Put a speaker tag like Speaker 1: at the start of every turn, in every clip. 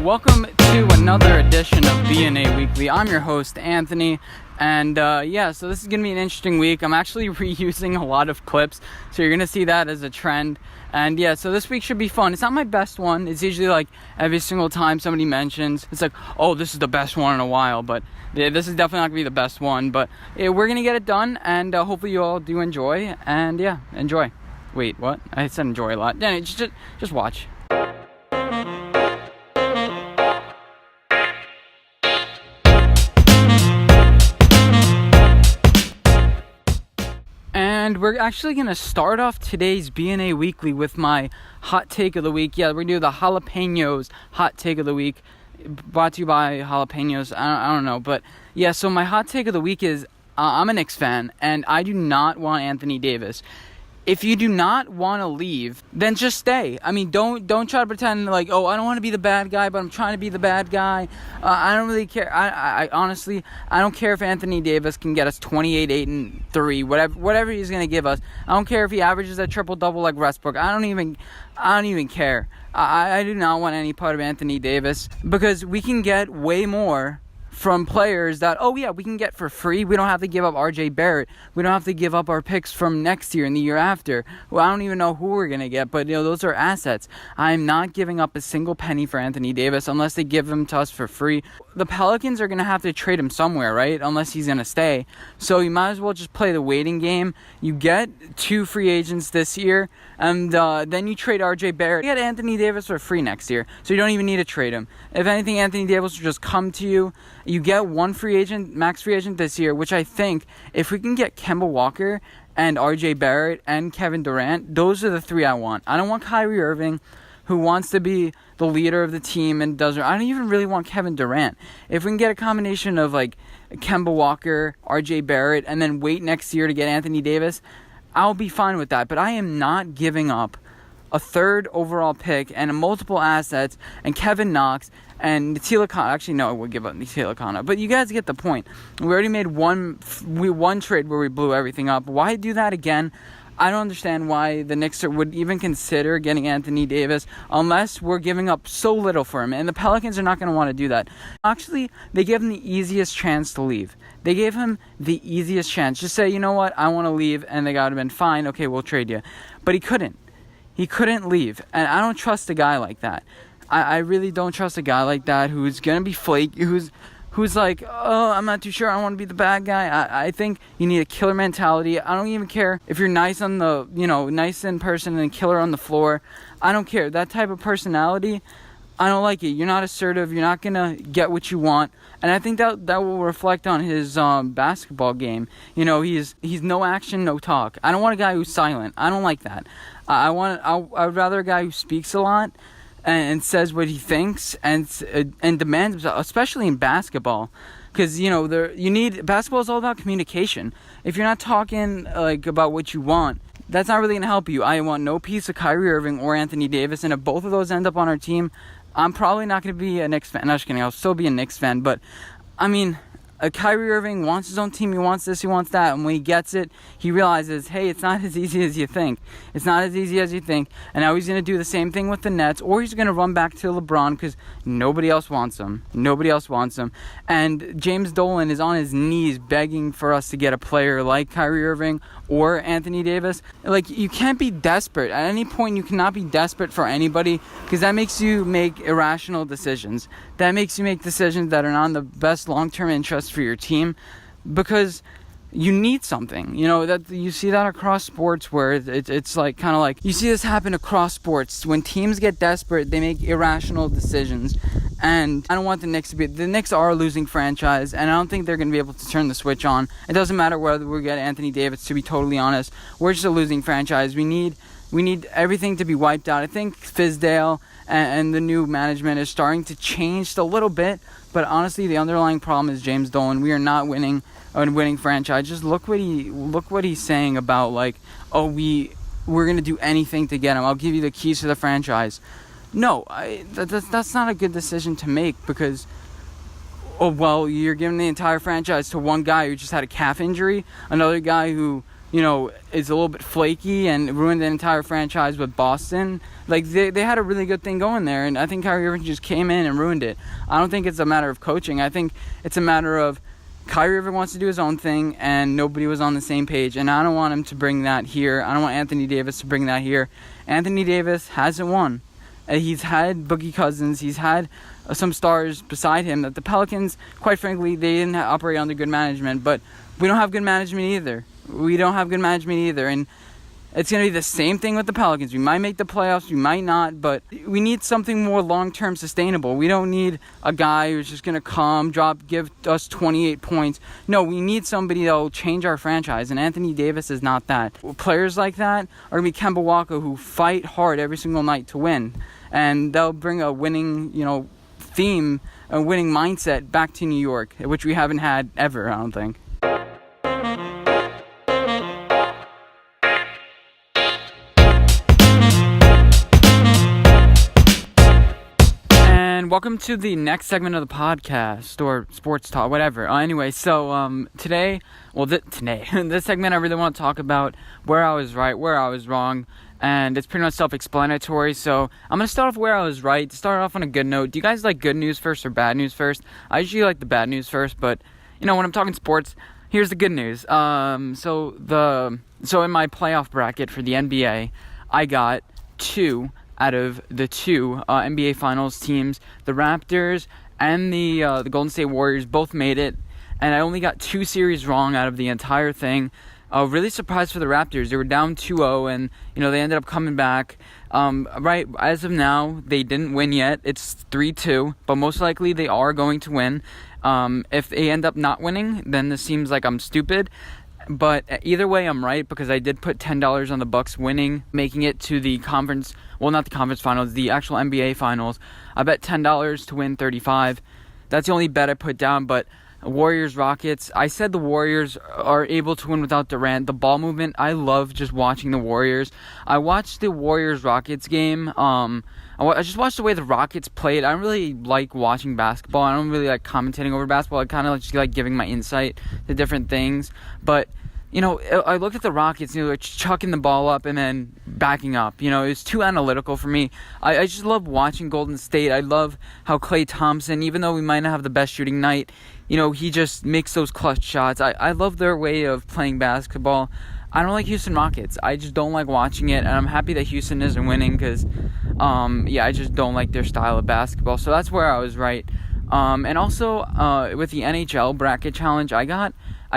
Speaker 1: welcome to another edition of BnA Weekly. I'm your host, Anthony, and so this is going to be an interesting week. I'm actually reusing a lot of clips, so you're going to see that as a trend. And so this week should be fun. It's not my best one. It's usually like every single time somebody mentions, it's like, oh, this is the best one in a while, but this is definitely not going to be the best one. But we're going to get it done, and hopefully you all do enjoy, and enjoy. Wait, what? I said enjoy a lot. Yeah, just watch. And we're actually going to start off today's BnA Weekly with my hot take of the week. Yeah, we're going to do the jalapenos hot take of the week. Brought to you by jalapenos. I don't know. But yeah, so my hot take of the week is I'm a Knicks fan, and I do not want Anthony Davis. If you do not want to leave, then just stay. I mean, don't try to pretend like, oh, I don't want to be the bad guy, but I'm trying to be the bad guy. I don't really care. I honestly, I don't care if Anthony Davis can get us 28, 8, and 3, whatever he's going to give us. I don't care if he averages a triple-double like Westbrook. I don't even care. I do not want any part of Anthony Davis because we can get way more from players that, we can get for free. We don't have to give up RJ Barrett. We don't have to give up our picks from next year and the year after. Well, I don't even know who we're going to get, but those are assets. I'm not giving up a single penny for Anthony Davis unless they give him to us for free. The Pelicans are going to have to trade him somewhere, right? Unless he's going to stay. So you might as well just play the waiting game. You get 2 free agents this year, and then you trade RJ Barrett. You get Anthony Davis for free next year, so you don't even need to trade him. If anything, Anthony Davis will just come to you. You get 1 free agent, max free agent this year, which I think if we can get Kemba Walker and RJ Barrett and Kevin Durant, those are the 3 I want. I don't want Kyrie Irving, who wants to be the leader of the team and doesn't. I don't even really want Kevin Durant. If we can get a combination of like Kemba Walker, RJ Barrett, and then wait next year to get Anthony Davis, I'll be fine with that. But I am not giving up a 3rd overall pick and multiple assets and Kevin Knox and Natila Kana. Actually, no, I would give up Natila Kana. But you guys get the point. We already made one trade where we blew everything up. Why do that again? I don't understand why the Knicks would even consider getting Anthony Davis unless we're giving up so little for him. And the Pelicans are not going to want to do that. Actually, they gave him the easiest chance to leave. They gave him the easiest chance. Just say, you know what, I want to leave. And they got him in, fine, okay, we'll trade you. But he couldn't. He couldn't leave. And I don't trust a guy like that. I really don't trust a guy like that who's going to be flaky, who's like, oh, I'm not too sure, I don't want to be the bad guy. I think you need a killer mentality. I don't even care if you're nice on the, nice in person and killer on the floor. I don't care. That type of personality, I don't like it. You're not assertive. You're not going to get what you want. And I think that will reflect on his basketball game. He's no action, no talk. I don't want a guy who's silent. I don't like that. I would rather a guy who speaks a lot and says what he thinks and demands, especially in basketball, because basketball is all about communication. If you're not talking about what you want, that's not really gonna help you. I want no piece of Kyrie Irving or Anthony Davis, and if both of those end up on our team, I'm probably not gonna be a Knicks fan. No, just kidding. I'll still be a Knicks fan, but I mean, Kyrie Irving wants his own team. He wants this, he wants that. And when he gets it, he realizes, hey, it's not as easy as you think. It's not as easy as you think. And now he's going to do the same thing with the Nets, or he's going to run back to LeBron because nobody else wants him. Nobody else wants him. And James Dolan is on his knees begging for us to get a player like Kyrie Irving or Anthony Davis. You can't be desperate. At any point, you cannot be desperate for anybody because that makes you make irrational decisions. That makes you make decisions that are not in the best long-term interest for your team because you need something. That you see that across sports where it's like kind of like you see this happen across sports. When teams get desperate, they make irrational decisions. And I don't want the Knicks to be. The Knicks are a losing franchise, and I don't think they're going to be able to turn the switch on. It doesn't matter whether we get Anthony Davis, to be totally honest. We're just a losing franchise. We need everything to be wiped out. I think Fizdale and the new management is starting to change a little bit, but honestly, the underlying problem is James Dolan. We are not winning a winning franchise. Just look what he's saying about we're going to do anything to get him. I'll give you the keys to the franchise. No, that's not a good decision to make because, you're giving the entire franchise to one guy who just had a calf injury, another guy who is a little bit flaky and ruined the entire franchise with Boston. Like, they had a really good thing going there, and I think Kyrie Irving just came in and ruined it. I don't think it's a matter of coaching. I think it's a matter of Kyrie Irving wants to do his own thing, and nobody was on the same page, and I don't want him to bring that here. I don't want Anthony Davis to bring that here. Anthony Davis hasn't won. He's had Boogie Cousins. He's had some stars beside him that the Pelicans, quite frankly, they didn't operate under good management, but we don't have good management either. And it's going to be the same thing with the Pelicans. We might make the playoffs, we might not, but we need something more long-term sustainable. We don't need a guy who's just going to come, give us 28 points. No, we need somebody that will change our franchise, and Anthony Davis is not that. Players like that are going to be Kemba Walker, who fight hard every single night to win, and they'll bring a winning, theme, a winning mindset back to New York, which we haven't had ever, I don't think. Welcome to the next segment of the podcast, or sports talk, whatever. Anyway, so this segment I really want to talk about where I was right, where I was wrong, and it's pretty much self-explanatory. So I'm going to start off where I was right, to start off on a good note. Do you guys like good news first or bad news first? I usually like the bad news first, but when I'm talking sports, here's the good news. So in my playoff bracket for the NBA, I got 2 out of the 2 NBA Finals teams. The Raptors and the Golden State Warriors both made it, and I only got 2 series wrong out of the entire thing. Really surprised for the Raptors. They were down 2-0, and they ended up coming back. Right as of now, they didn't win yet. It's 3-2, but most likely they are going to win. If they end up not winning, then this seems like I'm stupid. But either way, I'm right, because I did put $10 on the Bucks winning, making it to the conference. Well, not the conference finals, the actual NBA finals. I bet $10 to win 35. That's the only bet I put down. But Warriors-Rockets, I said the Warriors are able to win without Durant. The ball movement, I love just watching the Warriors. I watched the Warriors-Rockets game. I just watched the way the Rockets played. I don't really like watching basketball. I don't really like commentating over basketball. I kind of just like giving my insight to different things. But I looked at the Rockets, chucking the ball up and then backing up. It was too analytical for me. I just love watching Golden State. I love how Klay Thompson, even though we might not have the best shooting night, he just makes those clutch shots. I love their way of playing basketball. I don't like Houston Rockets. I just don't like watching it, and I'm happy that Houston isn't winning because, I just don't like their style of basketball. So that's where I was right. And also, with the NHL bracket challenge, I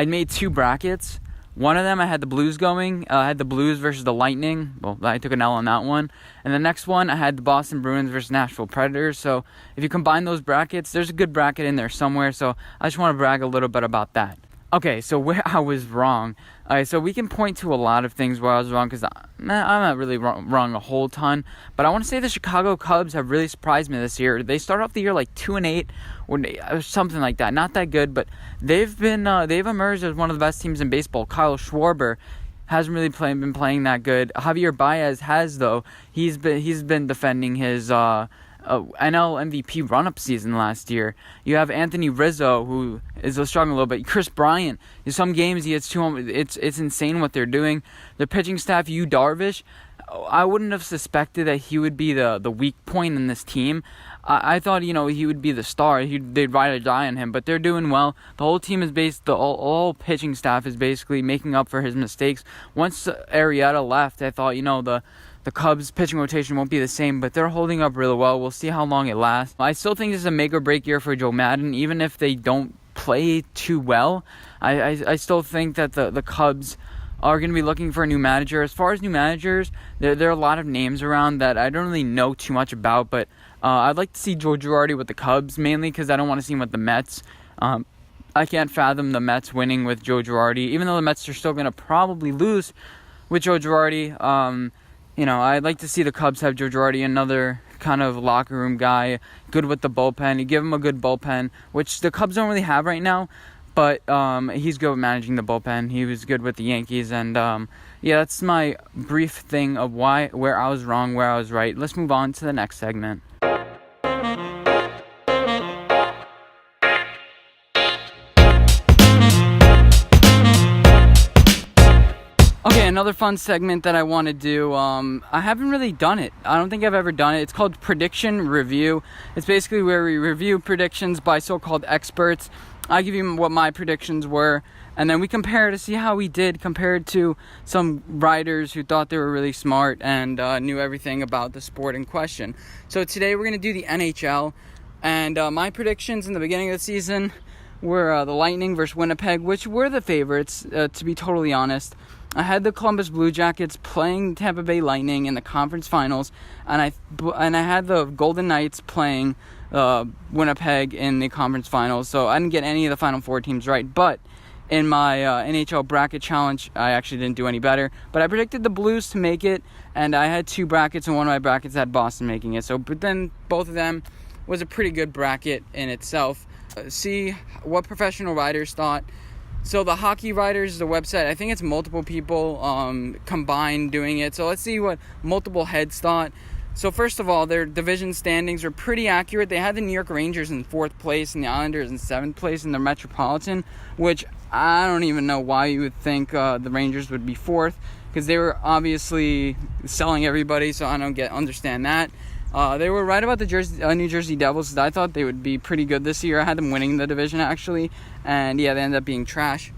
Speaker 1: made 2 brackets. One of them, I had the Blues going. I had the Blues versus the Lightning. Well, I took an L on that one. And the next one, I had the Boston Bruins versus Nashville Predators. So if you combine those brackets, there's a good bracket in there somewhere. So I just want to brag a little bit about that. Okay, so where I was wrong. So we can point to a lot of things where I was wrong, because I'm not really wrong a whole ton. But I want to say the Chicago Cubs have really surprised me this year. They started off the year like 2-8 or something like that. Not that good, but they've emerged as one of the best teams in baseball. Kyle Schwarber hasn't really been playing that good. Javier Baez has, though. He's been defending his NL MVP run-up season last year. You have Anthony Rizzo, who is struggling a little bit. Chris Bryant, in some games he hits 2 home. It's insane what they're doing. The pitching staff, Yu Darvish, I wouldn't have suspected that he would be the weak point in this team. I thought, he would be the star. They'd ride or die on him, but they're doing well. The whole team is the whole pitching staff is basically making up for his mistakes. Once Arrieta left, I thought, the Cubs pitching rotation won't be the same, but they're holding up really well. We'll see how long it lasts. I still think this is a make or break year for Joe Madden, even if they don't play too well. I still think that the Cubs are going to be looking for a new manager. As far as new managers, there are a lot of names around that I don't really know too much about, but I'd like to see Joe Girardi with the Cubs, mainly because I don't want to see him with the Mets. I can't fathom the Mets winning with Joe Girardi, even though the Mets are still going to probably lose with Joe Girardi. I'd like to see the Cubs have Joe Girardi, another kind of locker room guy, good with the bullpen. You give him a good bullpen, which the Cubs don't really have right now, but he's good with managing the bullpen. He was good with the Yankees, and that's my brief thing of where I was wrong, where I was right. Let's move on to the next segment. another fun segment that I want to do. I haven't really done it. I don't think I've ever done it. It's called Prediction Review. It's basically where we review predictions by so-called experts. I give you what my predictions were, and then we compare to see how we did compared to some writers who thought they were really smart and knew everything about the sport in question. So today we're going to do the NHL, and my predictions in the beginning of the season were the Lightning versus Winnipeg, which were the favorites, to be totally honest. I had the Columbus Blue Jackets playing Tampa Bay Lightning in the conference finals, and I had the Golden Knights playing Winnipeg in the conference finals. So I didn't get any of the Final Four teams right, but in my NHL bracket challenge, I actually didn't do any better. But I predicted the Blues to make it, and I had two brackets, and one of my brackets had Boston making it. But then both of them was a pretty good bracket in itself. See what professional writers thought. So the Hockey Writers, the website, I think it's multiple people combined doing it. So let's see what multiple heads thought. So first of all, their division standings are pretty accurate. They had the New York Rangers in 4th place and the Islanders in 7th place in the Metropolitan, which I don't even know why you would think the Rangers would be 4th, because they were obviously selling everybody, so I don't understand that. They were right about the New Jersey Devils. I thought they would be pretty good this year. I had them winning the division, actually. And, yeah, they ended up being trash.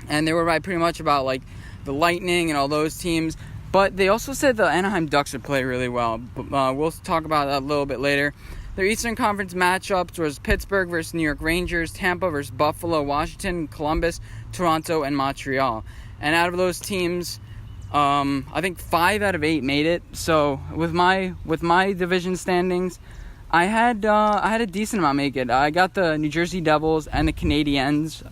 Speaker 1: And they were right pretty much about, like, the Lightning and all those teams. But they also said the Anaheim Ducks would play really well. We'll talk about that a little bit later. Their Eastern Conference matchups was Pittsburgh versus New York Rangers, Tampa versus Buffalo, Washington, Columbus, Toronto, and Montreal. And out of those teams, I think 5 out of 8 made it. So with my division standings, I had a decent amount make it. I got the New Jersey Devils and the Canadiens.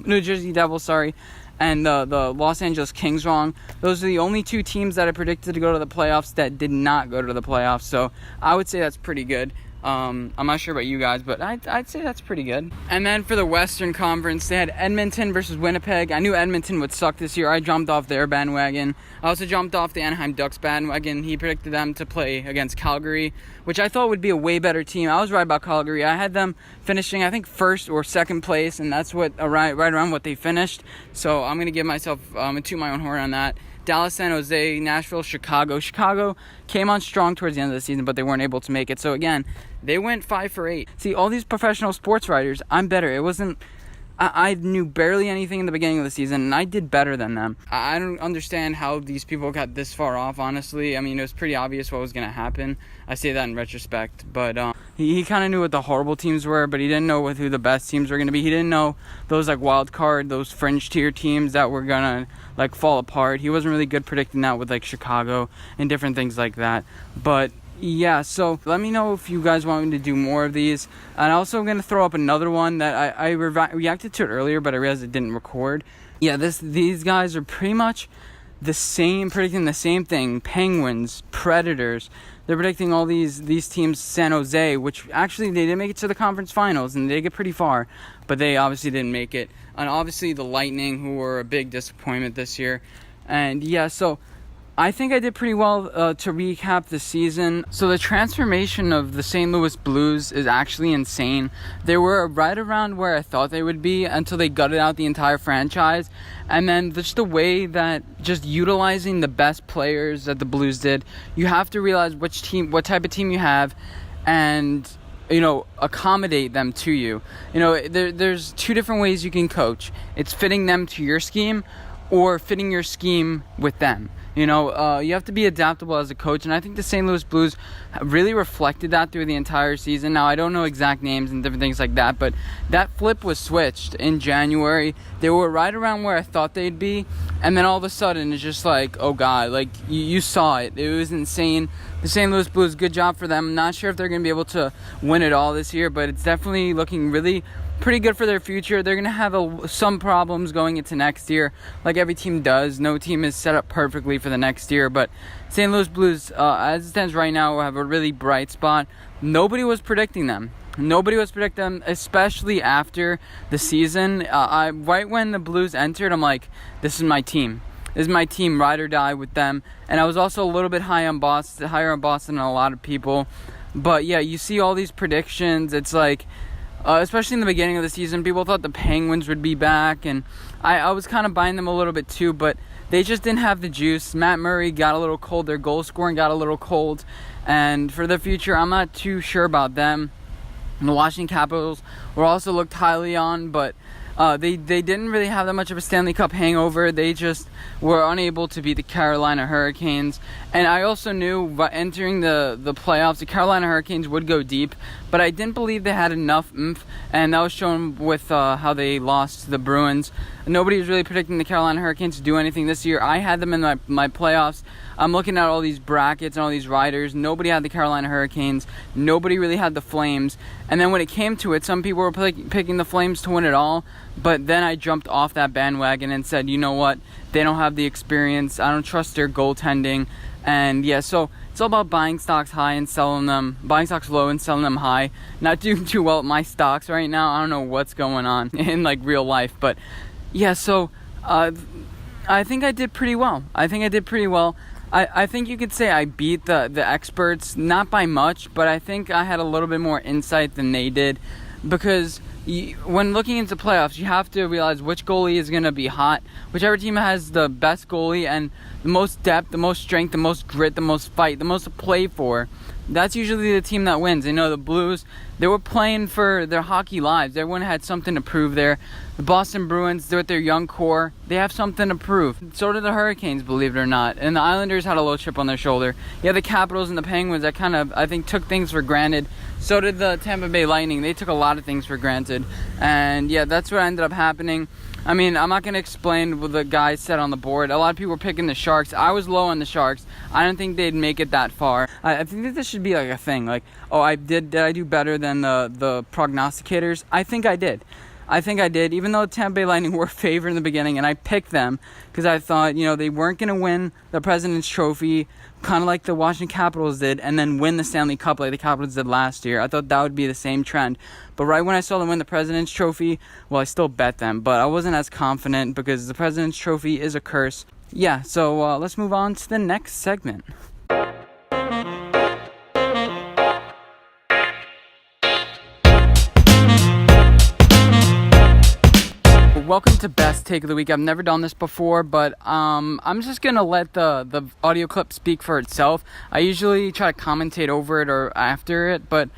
Speaker 1: New Jersey Devils, sorry, and the Los Angeles Kings wrong. Those are the only 2 teams that I predicted to go to the playoffs that did not go to the playoffs. So I would say that's pretty good. I'm not sure about you guys, but I'd say that's pretty good. And then for the Western Conference, they had Edmonton versus Winnipeg. I knew Edmonton would suck this year. I jumped off their bandwagon. I also jumped off the Anaheim Ducks bandwagon. He predicted them to play against Calgary, which I thought would be a way better team. I was right about Calgary. I had them finishing, I think, 1st or 2nd place, and that's right around what they finished. So I'm going to give myself toot my own horn on that. Dallas, San Jose, Nashville, Chicago. Chicago came on strong towards the end of the season, but they weren't able to make it. So again, they went 5 for 8. See, all these professional sports writers, I'm better. It wasn't... I knew barely anything in the beginning of the season, and I did better than them. I don't understand how these people got this far off, honestly. I mean, it was pretty obvious what was going to happen. I say that in retrospect. But he kind of knew what the horrible teams were, but he didn't know who the best teams were going to be. He didn't know those, like, wild card, those fringe tier teams that were going to, like, fall apart. He wasn't really good predicting that with, like, Chicago and different things like that. But... yeah, so let me know if you guys want me to do more of these. And also I'm going to throw up another one that I reacted to it earlier, but I realized it didn't record. Yeah, these guys are pretty much the same, predicting the same thing. Penguins, Predators. They're predicting all these teams, San Jose, which actually they did make it to the conference finals, and they did get pretty far, but they obviously didn't make it. And obviously the Lightning, who were a big disappointment this year. And yeah, so... I think I did pretty well to recap the season. So the transformation of the St. Louis Blues is actually insane. They were right around where I thought they would be until they gutted out the entire franchise. And then just the way that just utilizing the best players that the Blues did, you have to realize what type of team you have, and accommodate them to you. There's 2 different ways you can coach. It's fitting them to your scheme or fitting your scheme with them. You have to be adaptable as a coach, and I think the St. Louis Blues really reflected that through the entire season. Now, I don't know exact names and different things like that, but that flip was switched in January. They were right around where I thought they'd be, and then all of a sudden, it's just like, oh God, like, you saw it. It was insane. The St. Louis Blues, good job for them. I'm not sure if they're going to be able to win it all this year, but it's definitely looking really pretty good for their future. They're going to have some problems going into next year, like every team does. No team is set up perfectly for the next year, but St. Louis Blues, as it stands right now, have a really bright spot. Nobody was predicting them. Especially after the season. Right when the Blues entered, I'm like, this is my team. This is my team, ride or die with them. And I was also a little bit higher on Boston than a lot of people. But yeah, you see all these predictions. It's like... especially in the beginning of the season, people thought the Penguins would be back, and I was kind of buying them a little bit too, but they just didn't have the juice. Matt Murray got a little cold. Their goal scoring got a little cold. And for the future, I'm not too sure about them. And the Washington Capitals were also looked highly on, but they didn't really have that much of a Stanley Cup hangover. They just were unable to beat the Carolina Hurricanes. And I also knew by entering the playoffs, the Carolina Hurricanes would go deep, but I didn't believe they had enough oomph, and that was shown with how they lost to the Bruins. Nobody was really predicting the Carolina Hurricanes to do anything this year. I had them in my playoffs. I'm looking at all these brackets and all these riders. Nobody had the Carolina Hurricanes. Nobody really had the Flames. And then when it came to it, some people were picking the Flames to win it all. But then I jumped off that bandwagon and said, you know what? They don't have the experience. I don't trust their goaltending. And yeah, so it's all about buying stocks high and selling them, buying stocks low and selling them high. Not doing too well at my stocks right now. I don't know what's going on in like real life. But yeah, so I think I did pretty well. I think you could say I beat the experts, not by much, but I think I had a little bit more insight than they did, because when looking into playoffs, you have to realize which goalie is going to be hot. Whichever team has the best goalie and the most depth, the most strength, the most grit, the most fight, the most to play for, that's usually the team that wins. You know, the Blues, they were playing for their hockey lives. Everyone had something to prove there. The Boston Bruins, they're with their young core. They have something to prove. So did the Hurricanes, believe it or not. And the Islanders had a little chip on their shoulder. Yeah, the Capitals and the Penguins, that kind of, I think, took things for granted. So did the Tampa Bay Lightning. They took a lot of things for granted. And yeah, that's what ended up happening. I mean, I'm not going to explain what the guys said on the board. A lot of people were picking the Sharks. I was low on the Sharks. I don't think they'd make it that far. I think that this should be like a thing. Like, oh, did I do better than the prognosticators? I think I did. Even though Tampa Bay Lightning were favored in the beginning, and I picked them because I thought, you know, they weren't going to win the President's Trophy, kind of like the Washington Capitals did, and then win the Stanley Cup like the Capitals did last year. I thought that would be the same trend. But right when I saw them win the President's Trophy, well, I still bet them, but I wasn't as confident because the President's Trophy is a curse. Yeah, so let's move on to the next segment. Welcome to Best Take of the Week. I've never done this before, but I'm just going to let the audio clip speak for itself. I usually try to commentate over it or after it, but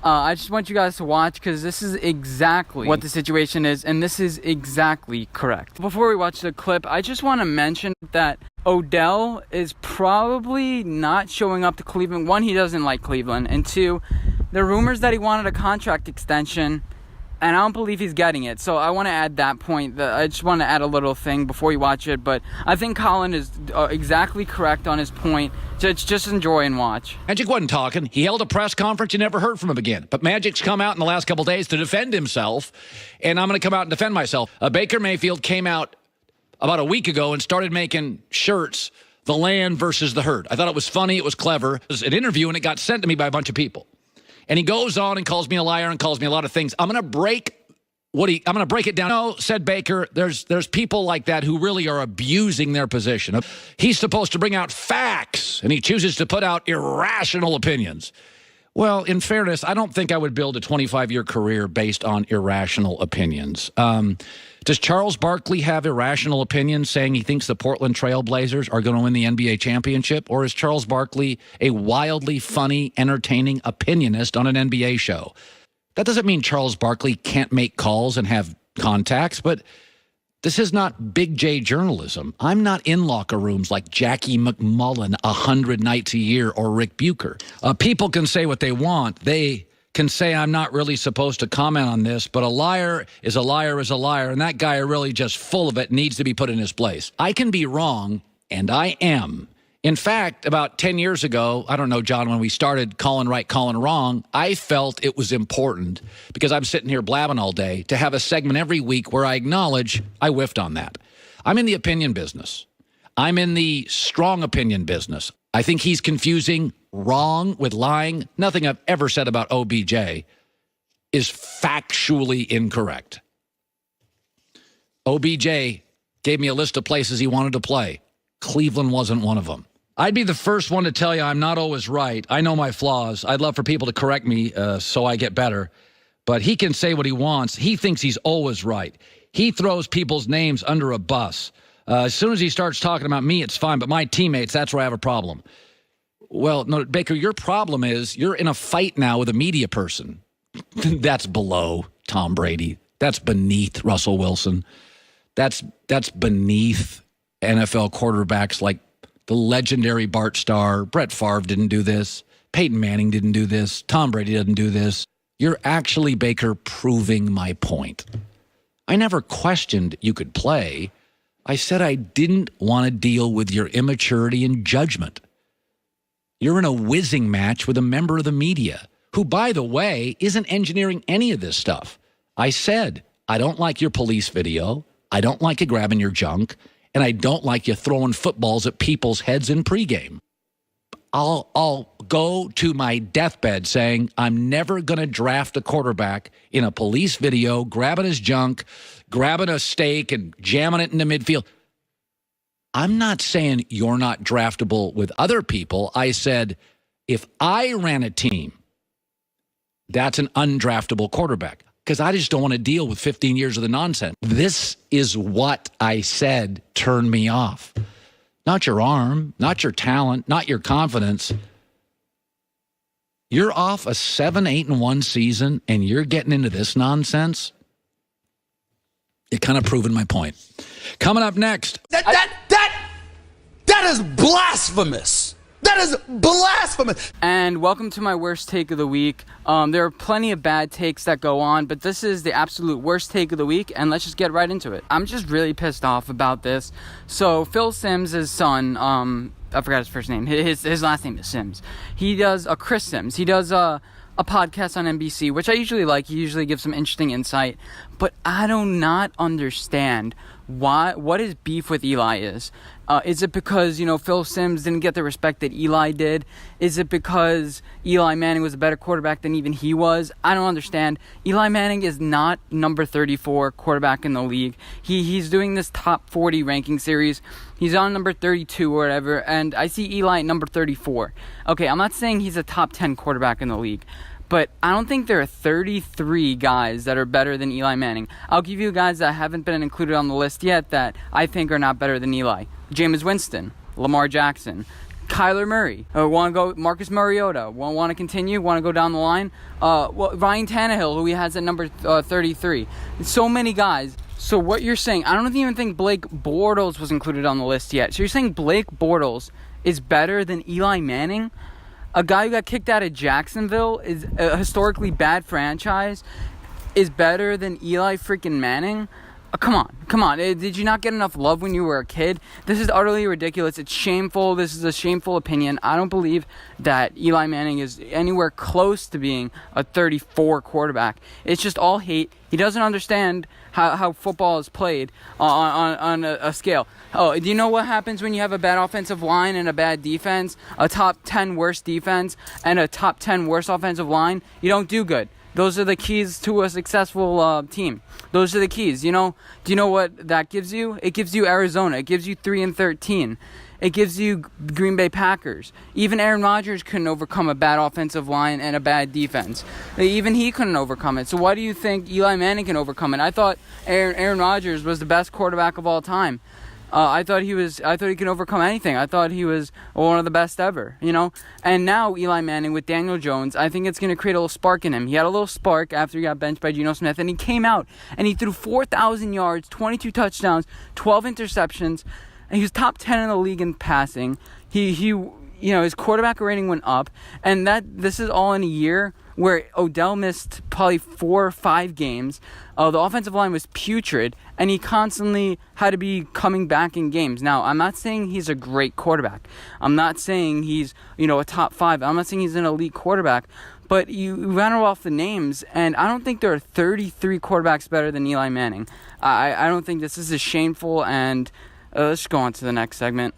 Speaker 1: I just want you guys to watch because this is exactly what the situation is, and this is exactly correct. Before we watch the clip, I just want to mention that Odell is probably not showing up to Cleveland. One, he doesn't like Cleveland, and two, there are rumors that he wanted a contract extension, and I don't believe he's getting it. So I want to add that point. I just want to add a little thing before you watch it. But I think Colin is exactly correct on his point. Just enjoy and watch.
Speaker 2: Magic wasn't talking. He held a press conference. You never heard from him again. But Magic's come out in the last couple days to defend himself. And I'm going to come out and defend myself. Baker Mayfield came out about a week ago and started making shirts, The Land versus the Herd. I thought it was funny. It was clever. It was an interview, and it got sent to me by a bunch of people. And he goes on and calls me a liar and calls me a lot of things. I'm going to break it down. No, said Baker, there's people like that who really are abusing their position. He's supposed to bring out facts, and he chooses to put out irrational opinions. Well, in fairness, I don't think I would build a 25-year career based on irrational opinions. Does Charles Barkley have irrational opinions saying he thinks the Portland Trail Blazers are going to win the NBA championship? Or is Charles Barkley a wildly funny, entertaining opinionist on an NBA show? That doesn't mean Charles Barkley can't make calls and have contacts, but this is not Big J journalism. I'm not in locker rooms like Jackie McMullen 100 nights a year or Rick Bucher. People can say what they want. They can say I'm not really supposed to comment on this, but a liar is a liar is a liar, and that guy are really just full of it, needs to be put in his place. I can be wrong, and I am. In fact, about 10 years ago, I don't know, John, when we started Calling Right, Calling Wrong, I felt it was important, because I'm sitting here blabbing all day, to have a segment every week where I acknowledge I whiffed on that. I'm in the opinion business. I'm in the strong opinion business. I think he's confusing wrong with lying. Nothing I've ever said about OBJ is factually incorrect. OBJ gave me a list of places he wanted to play. Cleveland wasn't one of them. I'd be the first one to tell you I'm not always right. I know my flaws. I'd love for people to correct me so I get better. But he can say what he wants. He thinks he's always right. He throws people's names under a bus. As soon as he starts talking about me, it's fine, but my teammates, that's where I have a problem. Well, no, Baker, your problem is you're in a fight now with a media person. That's below Tom Brady. That's beneath Russell Wilson. That's beneath NFL quarterbacks like the legendary Bart Starr. Brett Favre didn't do this. Peyton Manning didn't do this. Tom Brady doesn't do this. You're actually, Baker, proving my point. I never questioned you could play. I said I didn't want to deal with your immaturity and judgment. You're in a whizzing match with a member of the media who, by the way, isn't engineering any of this stuff. I said, I don't like your police video. I don't like you grabbing your junk. And I don't like you throwing footballs at people's heads in pregame. I'll go to my deathbed saying I'm never going to draft a quarterback in a police video, grabbing his junk, grabbing a steak and jamming it into midfield. I'm not saying you're not draftable with other people. I said, if I ran a team, that's an undraftable quarterback because I just don't want to deal with 15 years of the nonsense. This is what I said turned me off. Not your arm, not your talent, not your confidence. You're off a 7-8-1 season and you're getting into this nonsense. You're kind of proving my point. Coming up next.
Speaker 3: That is blasphemous. That is blasphemous.
Speaker 1: And welcome to my worst take of the week. There are plenty of bad takes that go on, but this is the absolute worst take of the week, and let's just get right into it. I'm just really pissed off about this. So Phil Simms' son, I forgot his first name. His last name is Sims. He does Chris Sims. He does a podcast on NBC, which I usually like. He usually gives some interesting insight, but I do not understand what his beef with Eli is. Is it because, Phil Simms didn't get the respect that Eli did? Is it because Eli Manning was a better quarterback than even he was? I don't understand. Eli Manning is not number 34 quarterback in the league. He's doing this top 40 ranking series. He's on number 32 or whatever, and I see Eli at number 34. Okay, I'm not saying he's a top 10 quarterback in the league, but I don't think there are 33 guys that are better than Eli Manning. I'll give you guys that haven't been included on the list yet that I think are not better than Eli. Jameis Winston, Lamar Jackson, Kyler Murray. Want to go Marcus Mariota? Want to continue? Want to go down the line? Ryan Tannehill, who he has at number 33. So many guys. So what you're saying, I don't even think Blake Bortles was included on the list yet. So you're saying Blake Bortles is better than Eli Manning? A guy who got kicked out of Jacksonville, is a historically bad franchise, is better than Eli freaking Manning? Come on. Did you not get enough love when you were a kid? This is utterly ridiculous. It's shameful. This is a shameful opinion. I don't believe that Eli Manning is anywhere close to being a 34 quarterback. It's just all hate. He doesn't understand how football is played on a scale. Oh, do you know what happens when you have a bad offensive line and a bad defense? A top 10 worst defense and a top 10 worst offensive line? You don't do good. Those are the keys to a successful team. Those are the keys. Do you know what that gives you? It gives you Arizona. It gives you 3-13. It gives you Green Bay Packers. Even Aaron Rodgers couldn't overcome a bad offensive line and a bad defense. Even he couldn't overcome it. So why do you think Eli Manning can overcome it? I thought Aaron Rodgers was the best quarterback of all time. I thought he could overcome anything. I thought he was one of the best ever, And now Eli Manning with Daniel Jones, I think it's going to create a little spark in him. He had a little spark after he got benched by Geno Smith, and he came out and he threw 4,000 yards, 22 touchdowns, 12 interceptions, and he was top 10 in the league in passing. His quarterback rating went up, and this is all in a year where Odell missed probably 4 or 5 games. The offensive line was putrid, and he constantly had to be coming back in games. Now, I'm not saying he's a great quarterback. I'm not saying he's, a top 5. I'm not saying he's an elite quarterback. But you ran off the names, and I don't think there are 33 quarterbacks better than Eli Manning. I don't think this is shameful, and let's go on to the next segment.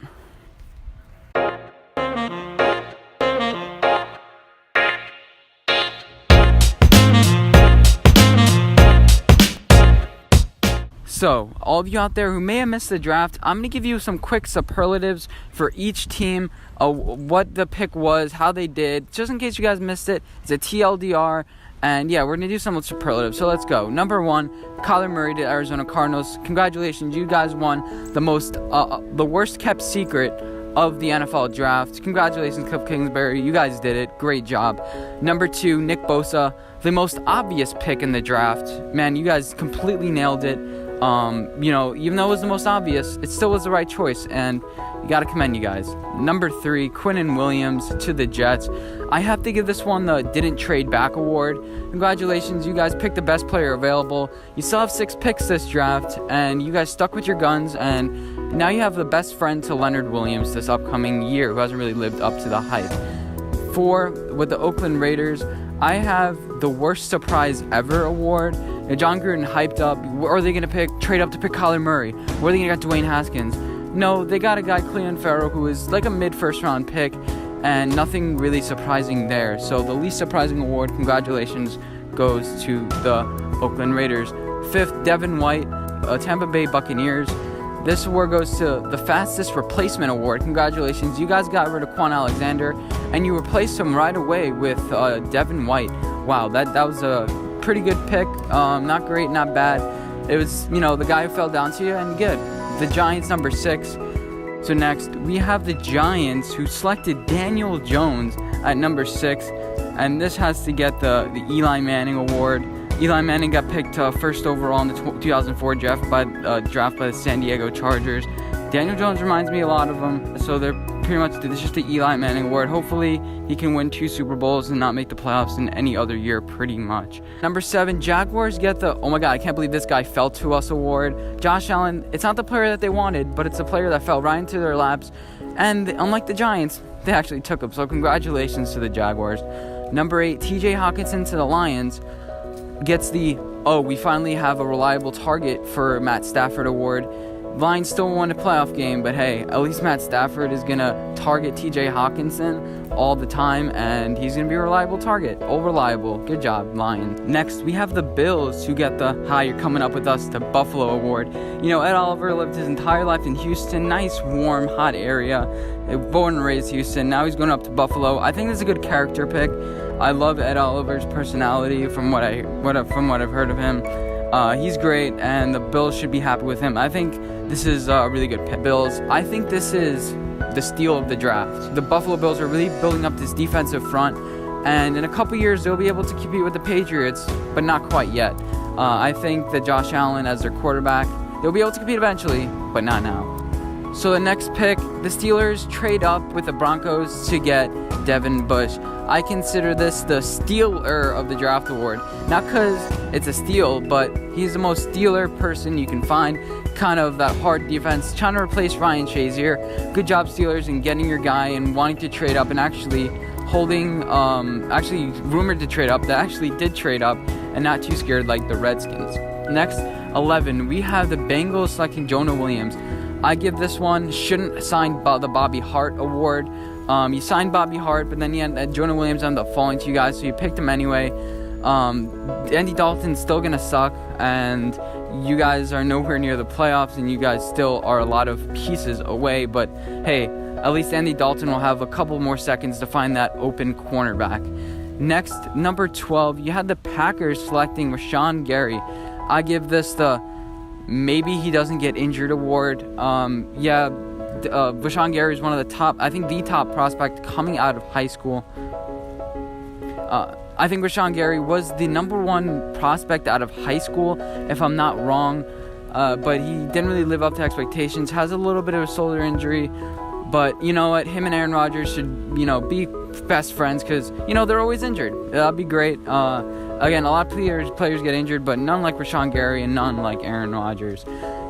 Speaker 1: So, all of you out there who may have missed the draft, I'm going to give you some quick superlatives for each team, what the pick was, how they did, just in case you guys missed it. It's a TLDR, And yeah, we're going to do some with superlatives. So let's go. Number 1, Kyler Murray to Arizona Cardinals. Congratulations, you guys won the worst kept secret of the NFL draft. Congratulations, Cliff Kingsbury. You guys did it. Great job. Number 2, Nick Bosa, the most obvious pick in the draft. Man, you guys completely nailed it. Even though it was the most obvious, it still was the right choice, and you gotta commend you guys. Number 3, Quinnen Williams to the Jets. I have to give this one the Didn't Trade Back award. Congratulations, you guys picked the best player available. You still have 6 picks this draft, and you guys stuck with your guns, and now you have the best friend to Leonard Williams this upcoming year, who hasn't really lived up to the hype. 4, with the Oakland Raiders, I have the worst surprise ever award. John Gruden hyped up. Are they going to trade up to pick Kyler Murray? Or are they going to get Dwayne Haskins? No, they got a guy, Clelin Ferrell, who is like a mid-first round pick, and nothing really surprising there. So the least surprising award, congratulations, goes to the Oakland Raiders. 5th, Devin White, Tampa Bay Buccaneers. This award goes to the fastest replacement award. Congratulations, you guys got rid of Quan Alexander, and you replaced him right away with Devin White. Wow, that was a pretty good pick. Not great, not bad. It was, the guy who fell down to you, and good. The Giants, number 6. So next, we have the Giants, who selected Daniel Jones at number 6, and this has to get the Eli Manning award. Eli Manning got picked first overall in the 2004 draft by the San Diego Chargers. Daniel Jones reminds me a lot of him, so they're pretty much, this is just the Eli Manning award. Hopefully he can win 2 Super Bowls and not make the playoffs in any other year, pretty much. Number 7, Jaguars get the, oh my god, I can't believe this guy fell to us award. Josh Allen, it's not the player that they wanted, but it's a player that fell right into their laps, and unlike the Giants, they actually took him, so congratulations to the Jaguars. Number 8, TJ Hawkinson to the Lions gets the, we finally have a reliable target for Matt Stafford award. Lions still won a playoff game, but hey, at least Matt Stafford is going to target TJ Hawkinson all the time, and he's going to be a reliable target. All reliable. Good job, Lions. Next, we have the Bills, who get the, hi, you're coming up with us, the Buffalo award. Ed Oliver lived his entire life in Houston. Nice, warm, hot area. Born and raised Houston. Now he's going up to Buffalo. I think this is a good character pick. I love Ed Oliver's personality from what I've heard of him. He's great, and the Bills should be happy with him. I think this is a really good pick. Bills. I think this is the steal of the draft. The Buffalo Bills are really building up this defensive front, and in a couple years they'll be able to compete with the Patriots, but not quite yet. I think that Josh Allen as their quarterback, they'll be able to compete eventually, but not now. So the next pick, the Steelers trade up with the Broncos to get Devin Bush. I consider this the stealer of the draft award. Not because it's a steal, but he's the most stealer person you can find. Kind of that hard defense, trying to replace Ryan Shazier. Good job, Steelers, in getting your guy and wanting to trade up and actually holding, actually rumored to trade up, that actually did trade up and not too scared like the Redskins. Next, 11, we have the Bengals selecting Jonah Williams. I give this one, shouldn't sign the Bobby Hart award. You signed Bobby Hart, but then Jonah Williams ended up falling to you guys, so you picked him anyway. Andy Dalton's still going to suck, and you guys are nowhere near the playoffs, and you guys still are a lot of pieces away. But hey, at least Andy Dalton will have a couple more seconds to find that open cornerback. Next, number 12, you had the Packers selecting Rashawn Gary. I give this the maybe he doesn't get injured award. Rashawn Gary is one of the top, I think the top prospect coming out of high school. I think Rashawn Gary was the number 1 prospect out of high school, if I'm not wrong. But he didn't really live up to expectations. Has a little bit of a shoulder injury. But you know what? Him and Aaron Rodgers should, be best friends because, they're always injured. That'd be great. Again, a lot of players get injured, but none like Rashawn Gary and none like Aaron Rodgers.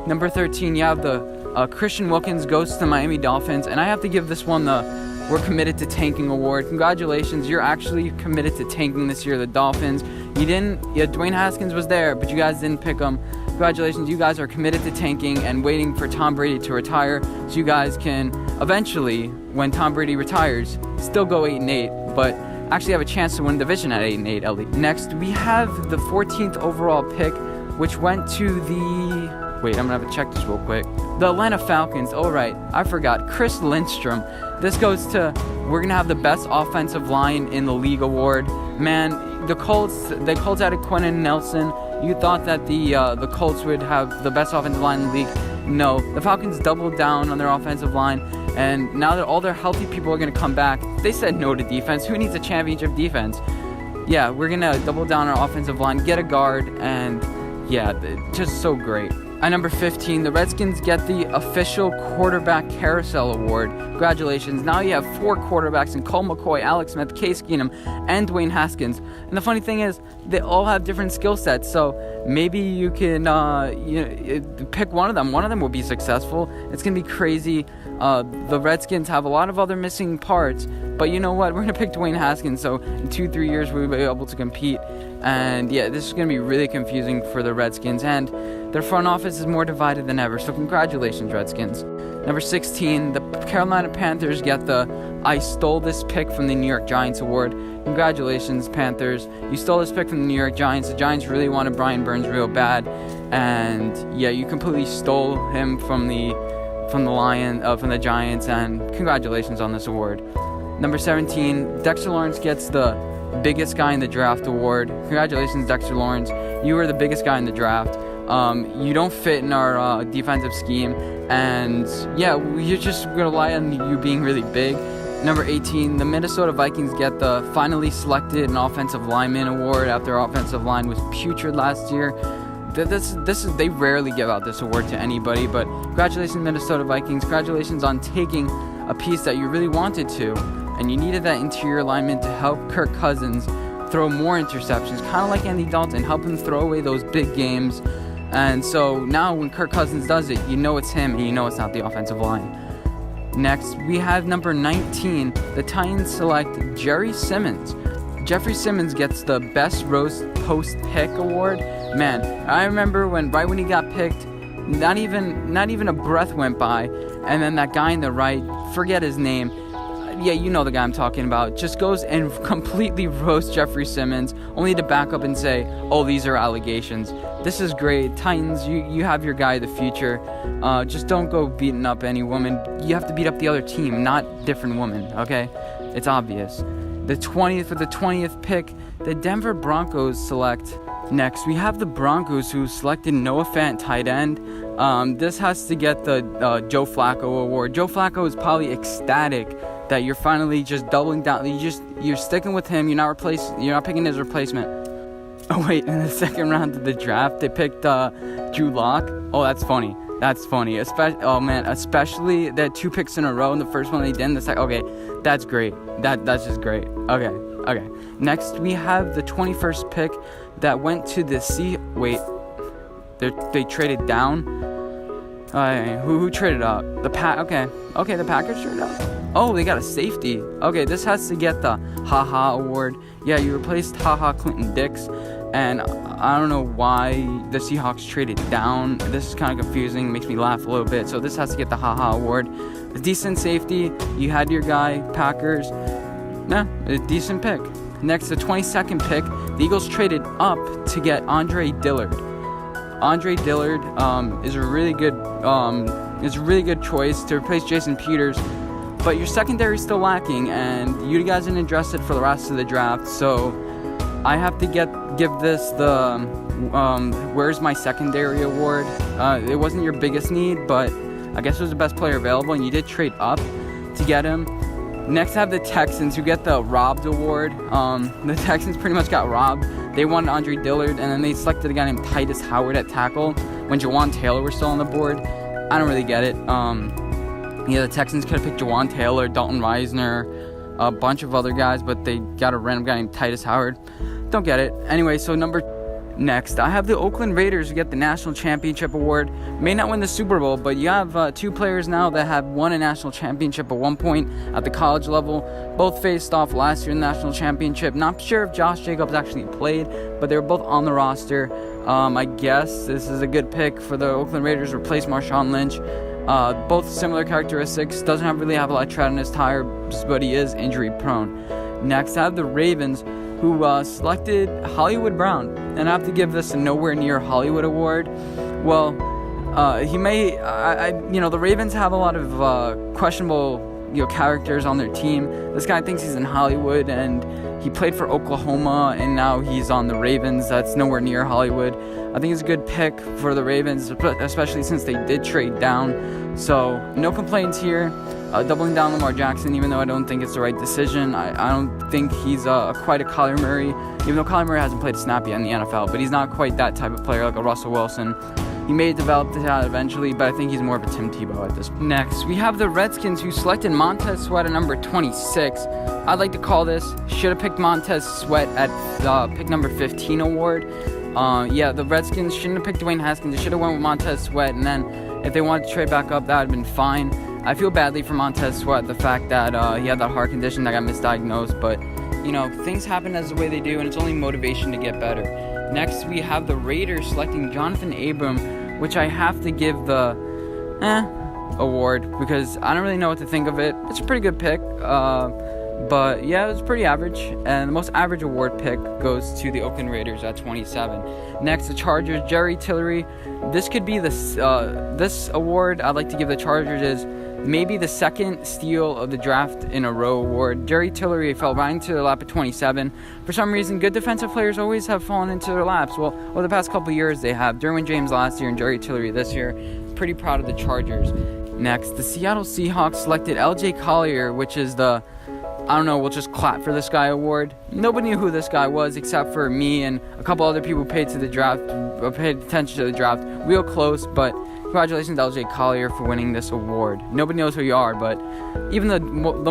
Speaker 1: Number 13, you have the Christian Wilkins goes to the Miami Dolphins, and I have to give this one the We're Committed to Tanking award. Congratulations, you're actually committed to tanking this year, the Dolphins. Dwayne Haskins was there, but you guys didn't pick him. Congratulations, you guys are committed to tanking and waiting for Tom Brady to retire, so you guys can eventually, when Tom Brady retires, still go 8-8, but actually have a chance to win the division at 8-8 at least. Next, we have the 14th overall pick, which went to the Wait, I'm gonna have to check this real quick. The Atlanta Falcons. All right, I forgot. Chris Lindstrom. This goes to, we're gonna have the best offensive line in the league award. Man, the Colts added Quentin Nelson. You thought that the Colts would have the best offensive line in the league. No, the Falcons doubled down on their offensive line, and now that all their healthy people are gonna come back, they said no to defense. Who needs a championship defense? Yeah, we're gonna double down our offensive line, get a guard, and yeah, just so great. At number 15, the Redskins get the official quarterback carousel award. Congratulations. Now you have 4 quarterbacks in Colt McCoy, Alex Smith, Case Keenum, and Dwayne Haskins. And the funny thing is, they all have different skill sets. So maybe you can pick one of them. One of them will be successful. It's going to be crazy. The Redskins have a lot of other missing parts. But you know what? We're going to pick Dwayne Haskins. So in 2-3 years, we'll be able to compete. And yeah, this is going to be really confusing for the Redskins. And their front office is more divided than ever. So congratulations, Redskins. Number 16, the Carolina Panthers get the I stole this pick from the New York Giants award. Congratulations, Panthers. You stole this pick from the New York Giants. The Giants really wanted Brian Burns real bad. And yeah, you completely stole him from the Giants. And congratulations on this award. Number 17, Dexter Lawrence gets the biggest guy in the draft award. Congratulations, Dexter Lawrence. You were the biggest guy in the draft. You don't fit in our defensive scheme, and yeah, you're just gonna rely on you being really big. Number 18, the Minnesota Vikings get the finally selected an offensive lineman award after our offensive line was putrid last year. They rarely give out this award to anybody, but congratulations, Minnesota Vikings. Congratulations on taking a piece that you really wanted to, and you needed that interior lineman to help Kirk Cousins throw more interceptions, kind of like Andy Dalton, help him throw away those big games. And so now when Kirk Cousins does it, you know it's him and you know it's not the offensive line. Next, we have number 19. The Titans select Jerry Simmons. Jeffrey Simmons gets the Best Roast Post Pick award. Man, I remember right when he got picked, not even a breath went by, and then that guy on the right, forget his name, yeah, you know the guy I'm talking about, just goes and completely roasts Jeffrey Simmons, only to back up and say, oh, these are allegations. This is great. Titans, you have your guy of the future. Just don't go beating up any woman. You have to beat up the other team, not different women, okay? It's obvious. For the 20th pick, the Denver Broncos select. Next, we have the Broncos, who selected Noah Fant, tight end. This has to get the Joe Flacco award. Joe Flacco is probably ecstatic that you're finally just doubling down. You're sticking with him. You're not picking his replacement. Oh wait, in the second round of the draft, they picked Drew Lock. Oh, that's funny. That's funny. Especially they had 2 picks in a row, and the first one they didn't. The second, okay, that's great. That's just great. Okay. Next, we have the 21st pick that went to the Wait, they traded down. Who traded up? Okay, the Packers traded up. Oh, they got a safety. Okay, this has to get the haha award. Yeah, you replaced haha Clinton Dix, and I don't know why the Seahawks traded down. This is kind of confusing, makes me laugh a little bit. So this has to get the haha award. A decent safety. You had your guy, Packers. A decent pick. Next, the 22nd pick, the Eagles traded up to get Andre Dillard. Andre Dillard is a really good choice to replace Jason Peters, but your secondary is still lacking, and you guys didn't address it for the rest of the draft. So I have to give this the Where's My Secondary award. It wasn't your biggest need, but I guess it was the best player available, and you did trade up to get him. Next, I have the Texans, who get the Robbed award. The Texans pretty much got robbed. They wanted Andre Dillard, and then they selected a guy named Titus Howard at tackle when Jawan Taylor was still on the board. I don't really get it. The Texans could have picked Jawan Taylor, Dalton Reisner, a bunch of other guys, but they got a random guy named Titus Howard. Don't get it. Anyway, so Next, I have the Oakland Raiders who get the National Championship Award. May not win the Super Bowl, but you have 2 players now that have won a National Championship at one point at the college level. Both faced off last year in the National Championship. Not sure if Josh Jacobs actually played, but they were both on the roster. I guess this is a good pick for the Oakland Raiders to replace Marshawn Lynch. Both similar characteristics. Doesn't really have a lot of tread in his tires, but he is injury prone. Next, I have the Ravens, who selected Hollywood Brown. And I have to give this a Nowhere Near Hollywood award. Well, He may, the Ravens have a lot of questionable, characters on their team. This guy thinks he's in Hollywood, and he played for Oklahoma, and now he's on the Ravens. That's nowhere near Hollywood. I think it's a good pick for the Ravens, especially since they did trade down. So no complaints here. Doubling down Lamar Jackson, even though I don't think it's the right decision. I don't think he's quite a Kyler Murray, even though Kyler Murray hasn't played a snap yet in the NFL, but he's not quite that type of player like a Russell Wilson. He may develop that eventually, but I think he's more of a Tim Tebow at this point. Next, we have the Redskins, who selected Montez Sweat at number 26. I'd like to call this, should have picked Montez Sweat at pick number 15 award. The Redskins shouldn't have picked Dwayne Haskins. They should have went with Montez Sweat, and then if they wanted to trade back up, that would have been fine. I feel badly for Montez Sweat, the fact that he had that heart condition that got misdiagnosed, but, things happen as the way they do, and it's only motivation to get better. Next, we have the Raiders selecting Jonathan Abram, which I have to give the award, because I don't really know what to think of it. It's a pretty good pick, but yeah, it was pretty average, and the most average award pick goes to the Oakland Raiders at 27. Next, the Chargers, Jerry Tillery. This could be this award I'd like to give the Chargers is maybe the second steal of the draft in a row award. Jerry Tillery fell right into their lap at 27. For some reason, good defensive players always have fallen into their laps. Well, over the past couple of years, they have. Derwin James last year and Jerry Tillery this year. Pretty proud of the Chargers. Next, the Seattle Seahawks selected L.J. Collier, which is the, we'll just clap for this guy award. Nobody knew who this guy was except for me and a couple other people paid attention to the draft real close, but congratulations to L.J. Collier for winning this award. Nobody knows who you are, but even the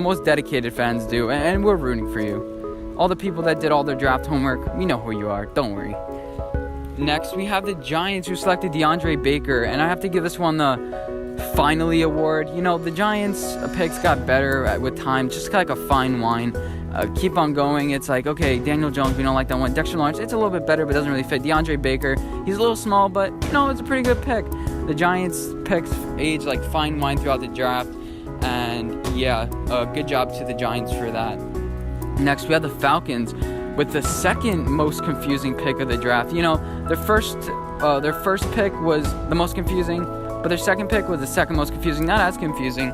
Speaker 1: most dedicated fans do, and we're rooting for you. All the people that did all their draft homework, we know who you are, don't worry. Next, we have the Giants, who selected DeAndre Baker, and I have to give this one the finally award. The Giants picks got better with time, just like a fine wine. Keep on going. It's like, okay, Daniel Jones, we don't like that one. Dexter Lawrence, it's a little bit better, but doesn't really fit. DeAndre Baker, he's a little small, but it's a pretty good pick. The Giants picks age like fine wine throughout the draft, and good job to the Giants for that. Next, we have the Falcons with the second most confusing pick of the draft. Their first pick was the most confusing, but their second pick was the second most confusing. Not as confusing,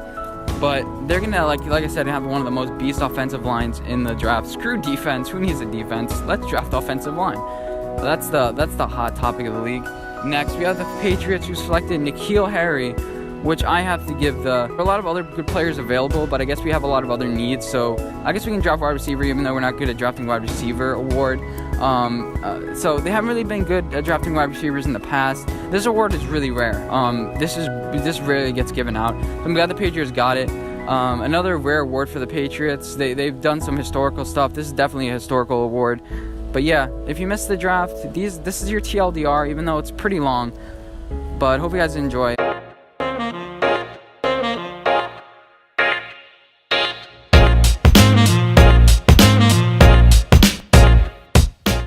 Speaker 1: but they're gonna like I said, have one of the most beast offensive lines in the draft. Screw defense. Who needs a defense? Let's draft offensive line. That's the hot topic of the league. Next, we have the Patriots, who selected N'Keal Harry, which I have to give there are a lot of other good players available, but I guess we have a lot of other needs, so I guess we can draft wide receiver, even though we're not good at drafting wide receiver award. So they haven't really been good at drafting wide receivers in the past. This award is really rare. This rarely gets given out. So I'm glad the Patriots got it. Another rare award for the Patriots. They've done some historical stuff. This is definitely a historical award. But yeah, if you missed the draft, this is your TLDR, even though it's pretty long. But hope you guys enjoy.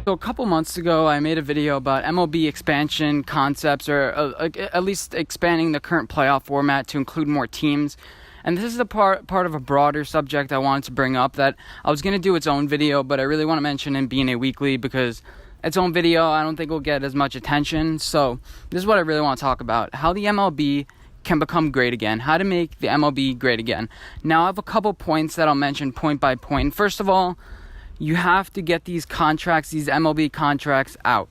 Speaker 1: So a couple months ago, I made a video about MLB expansion concepts, or at least expanding the current playoff format to include more teams. And this is a part of a broader subject I wanted to bring up that I was going to do its own video, but I really want to mention in BnA Weekly because its own video I don't think will get as much attention. So this is what I really want to talk about: how the MLB can become great again, how to make the MLB great again. Now I have a couple points that I'll mention point by point. First of all, you have to get these contracts, these MLB contracts out.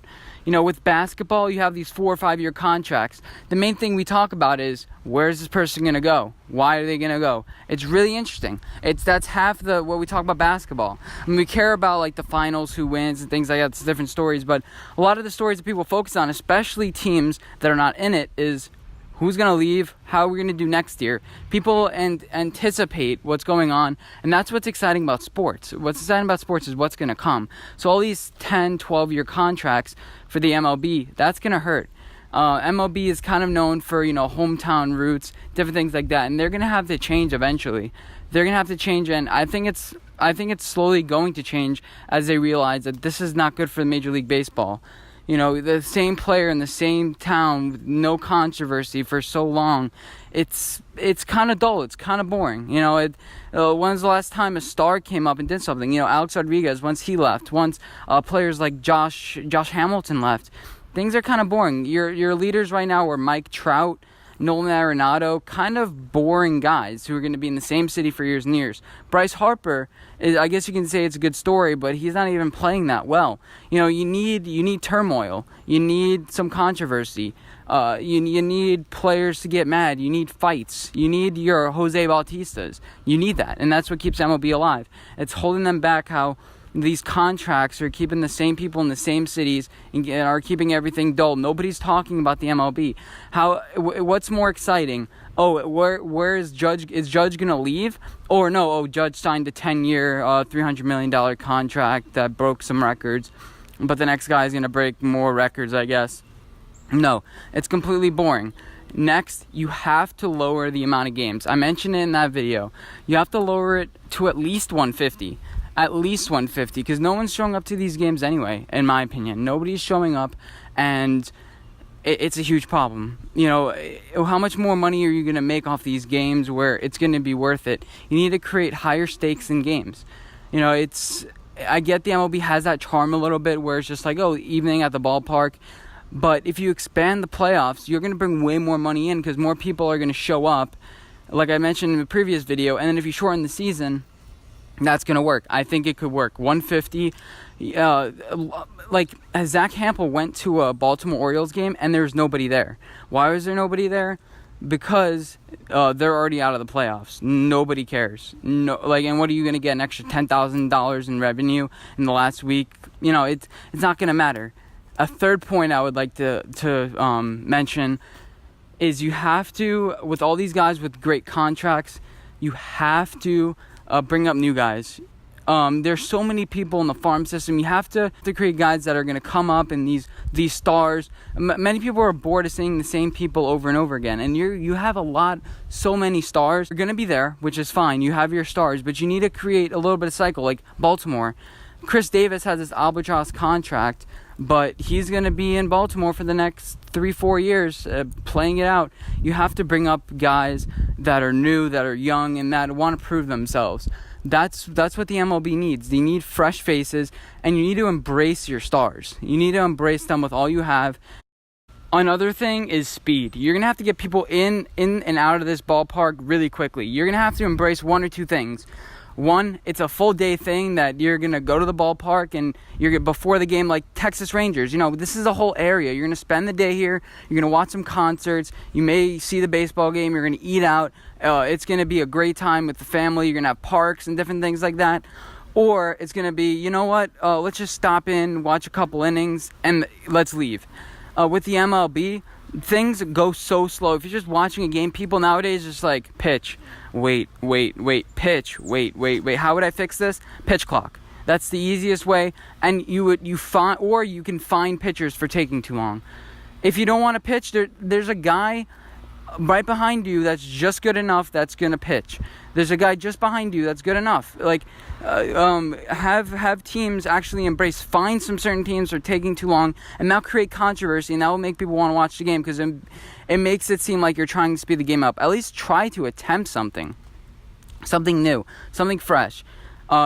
Speaker 1: With basketball, you have these 4 or 5 year contracts. The main thing we talk about is, where's this person going to go? Why are they going to go? It's really interesting. That's half what we talk about basketball. We care about like the finals, who wins, and things like that. It's different stories. But a lot of the stories that people focus on, especially teams that are not in it, is who's going to leave, how are we going to do next year. People anticipate what's going on, and that's what's exciting about sports. What's exciting about sports is what's going to come. So all these 10, 12-year contracts for the MLB, that's going to hurt. MLB is kind of known for, hometown roots, different things like that, and they're going to have to change eventually. They're going to have to change, and I think it's slowly going to change as they realize that this is not good for Major League Baseball. The same player in the same town with no controversy for so long, it's kind of dull. It's kind of boring. When's the last time a star came up and did something? Alex Rodriguez, once he left, once players like Josh Hamilton left, things are kind of boring. Your leaders right now are Mike Trout, Nolan Arenado, kind of boring guys who are going to be in the same city for years and years. Bryce Harper, I guess you can say it's a good story, but he's not even playing that well. You need turmoil. You need some controversy. You need players to get mad. You need fights. You need your Jose Bautistas. You need that, and that's what keeps MLB alive. It's holding them back. How these contracts are keeping the same people in the same cities and are keeping everything dull. Nobody's talking about the MLB. What's more exciting? Oh, where is Judge? Is Judge gonna leave? Or no? Oh, Judge signed a 10-year, $300 million contract that broke some records, but the next guy's gonna break more records, I guess. No, it's completely boring. Next, you have to lower the amount of games. I mentioned it in that video. You have to lower it to at least 150. At least 150, because no one's showing up to these games anyway, in my opinion. Nobody's showing up, and it's a huge problem. How much more money are you going to make off these games where it's going to be worth it? You need to create higher stakes in games. I get the MLB has that charm a little bit where it's just like, oh, evening at the ballpark. But if you expand the playoffs, you're going to bring way more money in because more people are going to show up, like I mentioned in the previous video. And then if you shorten the season, that's going to work. I think it could work. 150. Zach Hampel went to a Baltimore Orioles game and there's nobody there. Why was there nobody there? Because they're already out of the playoffs. Nobody cares. And what are you going to get? An extra $10,000 in revenue in the last week? It's not going to matter. A third point I would like to mention is you have to, with all these guys with great contracts, you have to bring up new guys. There's so many people in the farm system. You have to create guys that are going to come up and these stars. Many people are bored of seeing the same people over and over again. And you have so many stars. You're going to be there, which is fine. You have your stars, but you need to create a little bit of cycle, like Baltimore. Chris Davis has this albatross contract, but he's going to be in Baltimore for the next 3-4 years playing it out. You have to bring up guys that are new, that are young, and that want to prove themselves. That's what the MLB needs. They need fresh faces, and you need to embrace your stars. You need to embrace them with all you have. Another thing is speed. You're going to have to get people in and out of this ballpark really quickly. You're going to have to embrace one or two things. One, it's a full day thing that you're going to go to the ballpark and you're before the game, like Texas Rangers. This is a whole area. You're going to spend the day here. You're going to watch some concerts. You may see the baseball game. You're going to eat out. It's going to be a great time with the family. You're going to have parks and different things like that. Or it's going to be, let's just stop in, watch a couple innings, and let's leave. With the MLB, things go so slow. If you're just watching a game, people nowadays just like pitch, wait, pitch, wait. How would I fix this? Pitch clock. That's the easiest way. And you can find pitchers for taking too long. If you don't want to pitch, there's a guy right behind you that's just good enough that's going to pitch. There's a guy just behind you that's good enough. Have teams actually find some certain teams that are taking too long, and that'll create controversy, and that will make people want to watch the game because it makes it seem like you're trying to speed the game up. At least try to attempt something new, something fresh.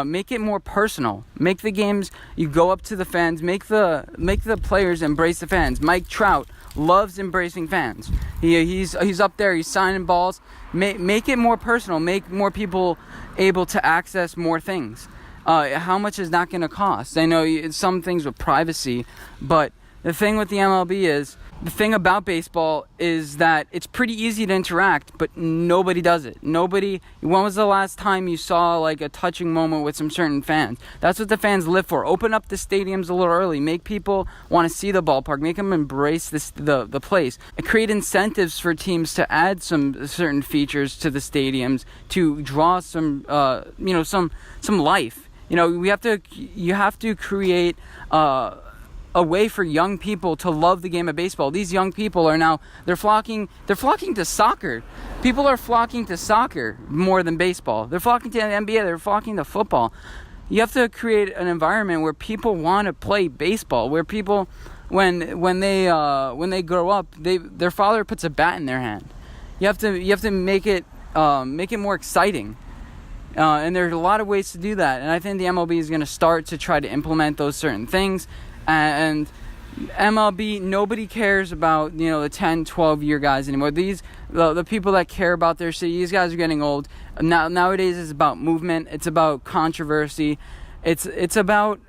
Speaker 1: Make it more personal. Make the games, you go up to the fans, make the players embrace the fans. Mike Trout loves embracing fans. He's up there, he's signing balls. Make it more personal. Make more people able to access more things. How much is that going to cost? I know some things with privacy, but the thing with the MLB is, the thing about baseball is that it's pretty easy to interact, but nobody does it. When was the last time you saw like a touching moment with some certain fans? That's what the fans live for. Open up the stadiums a little early. Make people want to see the ballpark. Make them embrace the place. And create incentives for teams to add some certain features to the stadiums to draw some life. You have to create a way for young people to love the game of baseball. These young people are now, they're flocking to soccer. People are flocking to soccer more than baseball. They're flocking to the NBA. They're flocking to football. You have to create an environment where people want to play baseball, where people, when they grow up, their father puts a bat in their hand. You have to make it more exciting. And there's a lot of ways to do that. And I think the MLB is going to start to try to implement those certain things. And MLB, nobody cares about, the 10, 12-year guys anymore. The people that care about their city, these guys are getting old. Nowadays, it's about movement. It's about controversy. It's about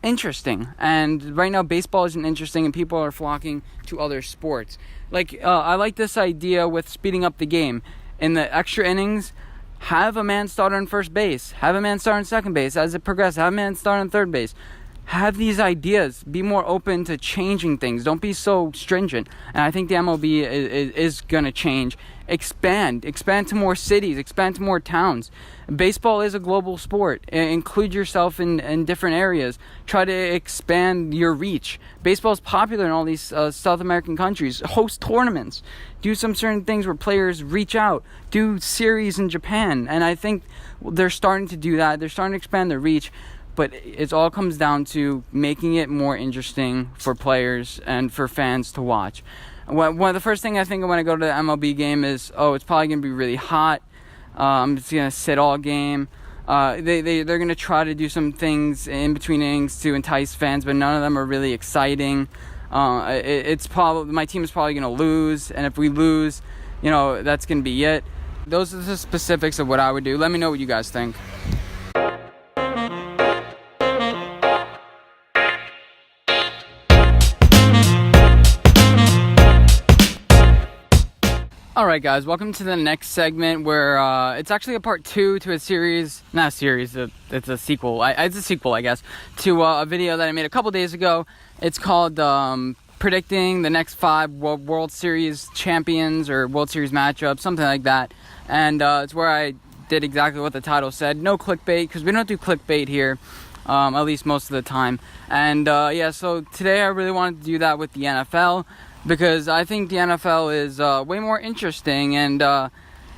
Speaker 1: interesting. And right now, baseball isn't interesting, and people are flocking to other sports. I like this idea with speeding up the game. In the extra innings, have a man start on first base. Have a man start on second base. As it progresses, have a man start on third base. Have these ideas. Be more open to changing things. Don't be so stringent. And I think the MLB is going to change. Expand to more cities. Expand to more towns. Baseball is a global sport. Include yourself in different areas. Try to expand your reach. Baseball is popular in all these South American countries. Host tournaments. Do some certain things where players reach out. Do series in Japan. And I think they're starting to do that. They're starting to expand their reach. But it all comes down to making it more interesting for players and for fans to watch. One of the first thing I think when I go to the MLB game is, it's probably going to be really hot. I'm just going to sit all game. They're going to try to do some things in between innings to entice fans, but none of them are really exciting. It's probably my team is probably going to lose, and if we lose, that's going to be it. Those are the specifics of what I would do. Let me know what you guys think. Alright guys, welcome to the next segment where it's actually a part 2 to a series, not a series, it's a sequel, it's a sequel I guess, to a video that I made a couple days ago. It's called predicting the next 5 World Series champions or World Series matchups, something like that. And it's where I did exactly what the title said. No clickbait, because we don't do clickbait here, at least most of the time. And so today I really wanted to do that with the NFL. Because I think the NFL is way more interesting and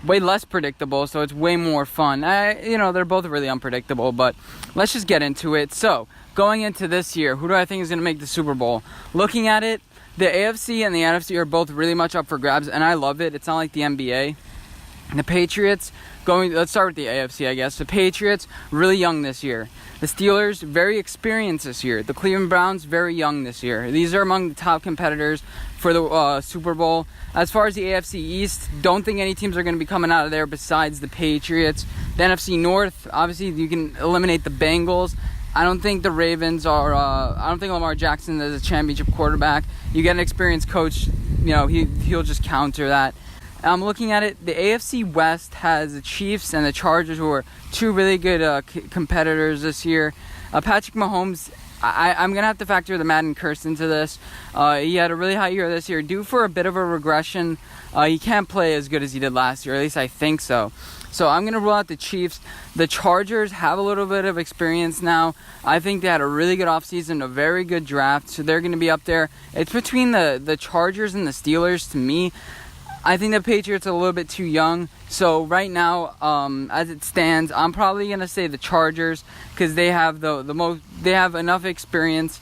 Speaker 1: way less predictable, so it's way more fun. They're both really unpredictable, but let's just get into it. So, going into this year, who do I think is going to make the Super Bowl? Looking at it, the AFC and the NFC are both really much up for grabs, and I love it. It's not like the NBA. The Patriots, let's start with the AFC, I guess. The Patriots, really young this year. The Steelers, very experienced this year. The Cleveland Browns, very young this year. These are among the top competitors for the Super Bowl. As far as the AFC East, don't think any teams are going to be coming out of there besides the Patriots. The NFC North, obviously you can eliminate the Bengals. I don't think the Ravens are, I don't think Lamar Jackson is a championship quarterback. You get an experienced coach, he'll just counter that. I'm looking at it, the AFC West has the Chiefs and the Chargers, who are two really good competitors this year. Patrick Mahomes, I'm going to have to factor the Madden curse into this. He had a really high year this year, due for a bit of a regression. He can't play as good as he did last year, at least I think so. So I'm going to rule out the Chiefs. The Chargers have a little bit of experience now. I think they had a really good offseason, a very good draft, so they're going to be up there. It's between the Chargers and the Steelers to me. I think the Patriots are a little bit too young. So right now, as it stands, I'm probably gonna say the Chargers because they have they have enough experience.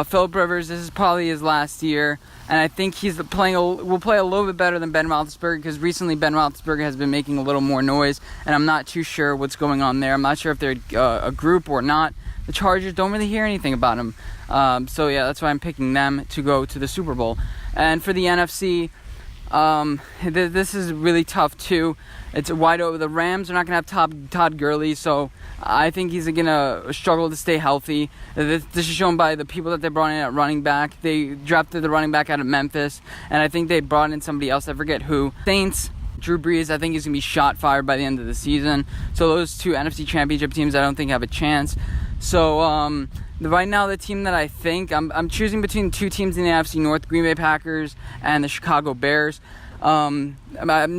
Speaker 1: Philip Rivers, this is probably his last year, and I think will play a little bit better than Ben Roethlisberger because recently Ben Roethlisberger has been making a little more noise, and I'm not too sure what's going on there. I'm not sure if they're a group or not. The Chargers, don't really hear anything about them. So yeah, that's why I'm picking them to go to the Super Bowl. And for the NFC. This is really tough too. It's wide open. The Rams are not going to have Todd Gurley, so I think he's going to struggle to stay healthy. This is shown by the people that they brought in at running back. They drafted the running back out of Memphis, and I think they brought in somebody else. I forget who. Saints, Drew Brees, I think he's going to be shot fired by the end of the season. So those two NFC Championship teams I don't think have a chance. So right now the team that I think, I'm choosing between two teams in the NFC North, Green Bay Packers and the Chicago Bears. I'm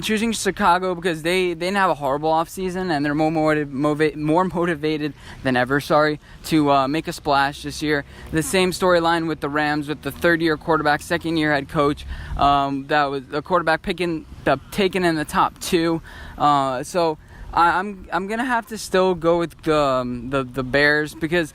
Speaker 1: choosing Chicago because they didn't have a horrible offseason and they're more motivated than ever, to make a splash this year. The same storyline with the Rams with the third-year quarterback, second-year head coach. That was a quarterback taken in the top 2. So I'm gonna have to still go with the Bears because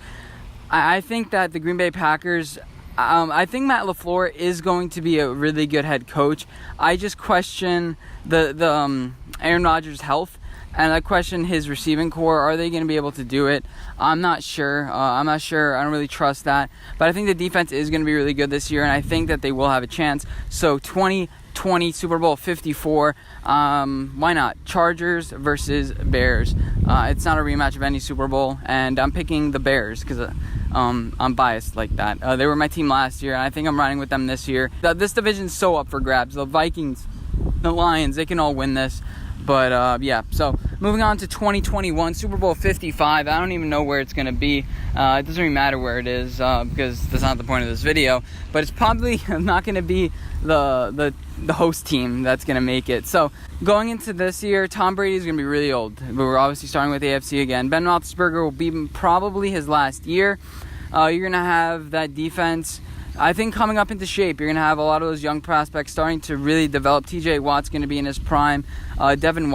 Speaker 1: I think that the Green Bay Packers. I think Matt LaFleur is going to be a really good head coach. I just question the Aaron Rodgers' health. And I question his receiving core. Are they going to be able to do it? I'm not sure. I don't really trust that. But I think the defense is going to be really good this year, and I think that they will have a chance. So 2020 Super Bowl 54. Why not? Chargers versus Bears. It's not a rematch of any Super Bowl, and I'm picking the Bears because I'm biased like that. They were my team last year, and I think I'm riding with them this year. This division's so up for grabs. The Vikings, the Lions, they can all win this. But, yeah, so moving on to 2021, Super Bowl 55. I don't even know where it's going to be. It doesn't really matter where it is because that's not the point of this video. But it's probably not going to be the host team that's going to make it. So going into this year, Tom Brady is going to be really old. We're obviously starting with AFC again. Ben Roethlisberger will be probably his last year. You're going to have that defense, I think, coming up into shape. You're going to have a lot of those young prospects starting to really develop. TJ Watt's going to be in his prime. Devin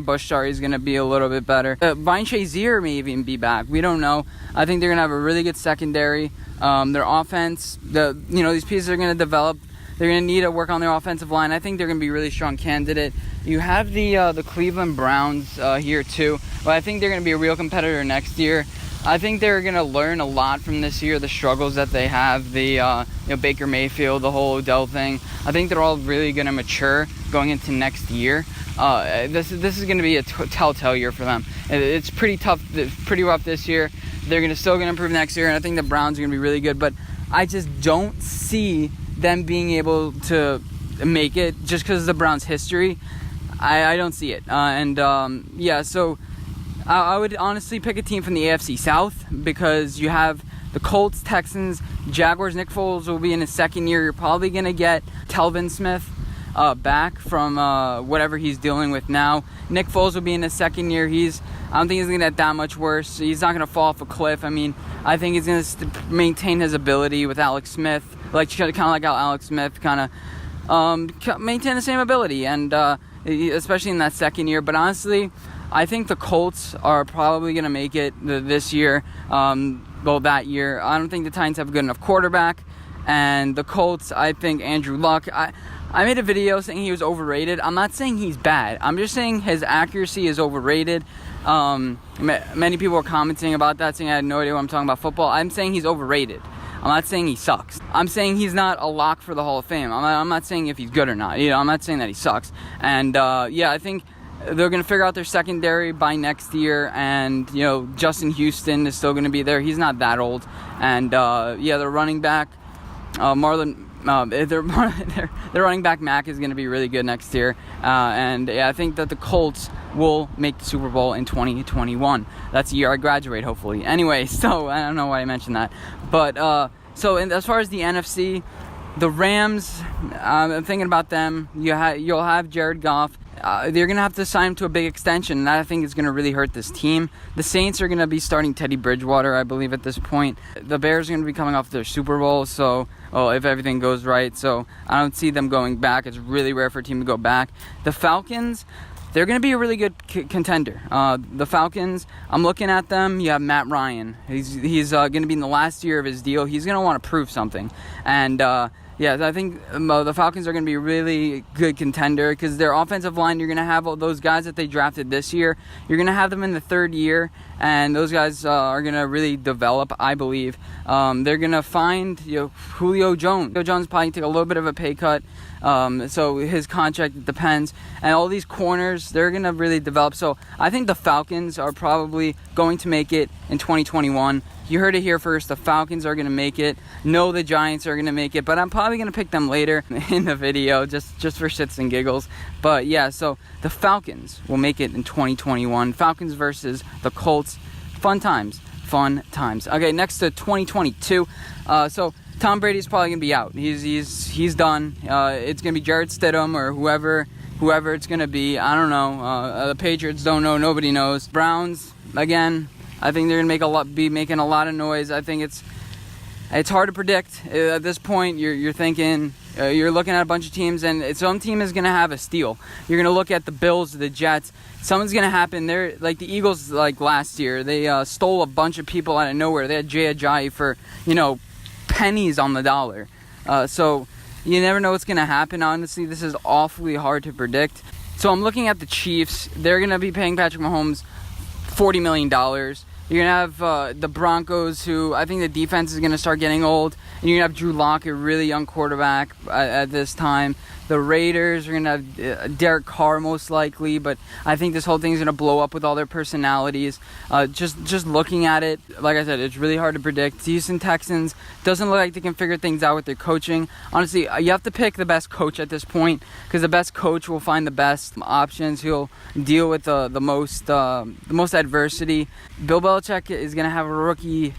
Speaker 1: Bush, is going to be a little bit better. Ryan Shazier may even be back. We don't know. I think they're going to have a really good secondary. Their offense, these pieces are going to develop. They're going to need to work on their offensive line. I think they're going to be a really strong candidate. You have the Cleveland Browns here too, but I think they're going to be a real competitor next year. I think they're going to learn a lot from this year, the struggles that they have, the Baker Mayfield, the whole Odell thing. I think they're all really going to mature going into next year. This is going to be a telltale year for them. It's pretty tough, pretty rough this year. They're still going to improve next year, and I think the Browns are going to be really good. But I just don't see them being able to make it just because of the Browns' history. I don't see it. So I would honestly pick a team from the AFC South because you have the Colts, Texans, Jaguars. Nick Foles will be in his second year. You're probably going to get Telvin Smith back from whatever he's dealing with now. Nick Foles will be in his second year. I don't think he's going to get that much worse. He's not going to fall off a cliff. I mean, I think he's going to maintain his ability with Alex Smith, kind of like how Alex Smith kind of maintain the same ability, and especially in that second year. But honestly, I think the Colts are probably going to make it this year. That year. I don't think the Titans have a good enough quarterback. And the Colts, I think Andrew Luck. I made a video saying he was overrated. I'm not saying he's bad. I'm just saying his accuracy is overrated. Many people are commenting about that, saying I had no idea what I'm talking about football. I'm saying he's overrated. I'm not saying he sucks. I'm saying he's not a lock for the Hall of Fame. I'm not saying if he's good or not. I'm not saying that he sucks. And, I think they're going to figure out their secondary by next year, and Justin Houston is still going to be there. He's not that old, and their running back, their running back Mack is going to be really good next year, I think that the Colts will make the Super Bowl in 2021. That's the year I graduate, hopefully. Anyway, so I don't know why I mentioned that, but as far as the NFC, the Rams, I'm thinking about them. You'll have Jared Goff. They're going to have to sign him to a big extension, and that I think is going to really hurt this team. The Saints are going to be starting Teddy Bridgewater, I believe, at this point. The Bears are going to be coming off their Super Bowl, if everything goes right. So I don't see them going back. It's really rare for a team to go back. The Falcons, they're going to be a really good contender. The Falcons, I'm looking at them. You have Matt Ryan. He's going to be in the last year of his deal. He's going to want to prove something. And I think the Falcons are going to be a really good contender because their offensive line, you're going to have all those guys that they drafted this year. You're going to have them in the third year, and those guys are going to really develop, I believe. They're going to find Julio Jones. Julio Jones probably take a little bit of a pay cut, so his contract depends. And all these corners, they're going to really develop. So I think the Falcons are probably going to make it in 2021. You heard it here first. The Falcons are going to make it. No, the Giants are going to make it, but I'm probably going to pick them later in the video just for shits and giggles. But yeah, so the Falcons will make it in 2021. Falcons versus the Colts. Fun times. Okay, next to 2022. So Tom Brady's probably going to be out. He's done. It's going to be Jarrett Stidham or whoever it's going to be. I don't know. The Patriots don't know. Nobody knows. Browns, again, I think they're going to be making a lot of noise. I think it's hard to predict. At this point, you're thinking, you're looking at a bunch of teams, and some team is going to have a steal. You're going to look at the Bills, the Jets. Something's going to happen. They're like the Eagles, like last year. They stole a bunch of people out of nowhere. They had Jay Ajayi for, pennies on the dollar. So you never know what's going to happen. Honestly, this is awfully hard to predict. So I'm looking at the Chiefs. They're going to be paying Patrick Mahomes $40 million. You're going to have the Broncos, who I think the defense is going to start getting old. And you're going to have Drew Lock, a really young quarterback at this time. The Raiders are going to have Derek Carr most likely, but I think this whole thing is going to blow up with all their personalities. Just looking at it, like I said, it's really hard to predict. The Houston Texans doesn't look like they can figure things out with their coaching. Honestly, you have to pick the best coach at this point, because the best coach will find the best options. He'll deal with the most adversity. Bill Belichick is going to have a rookie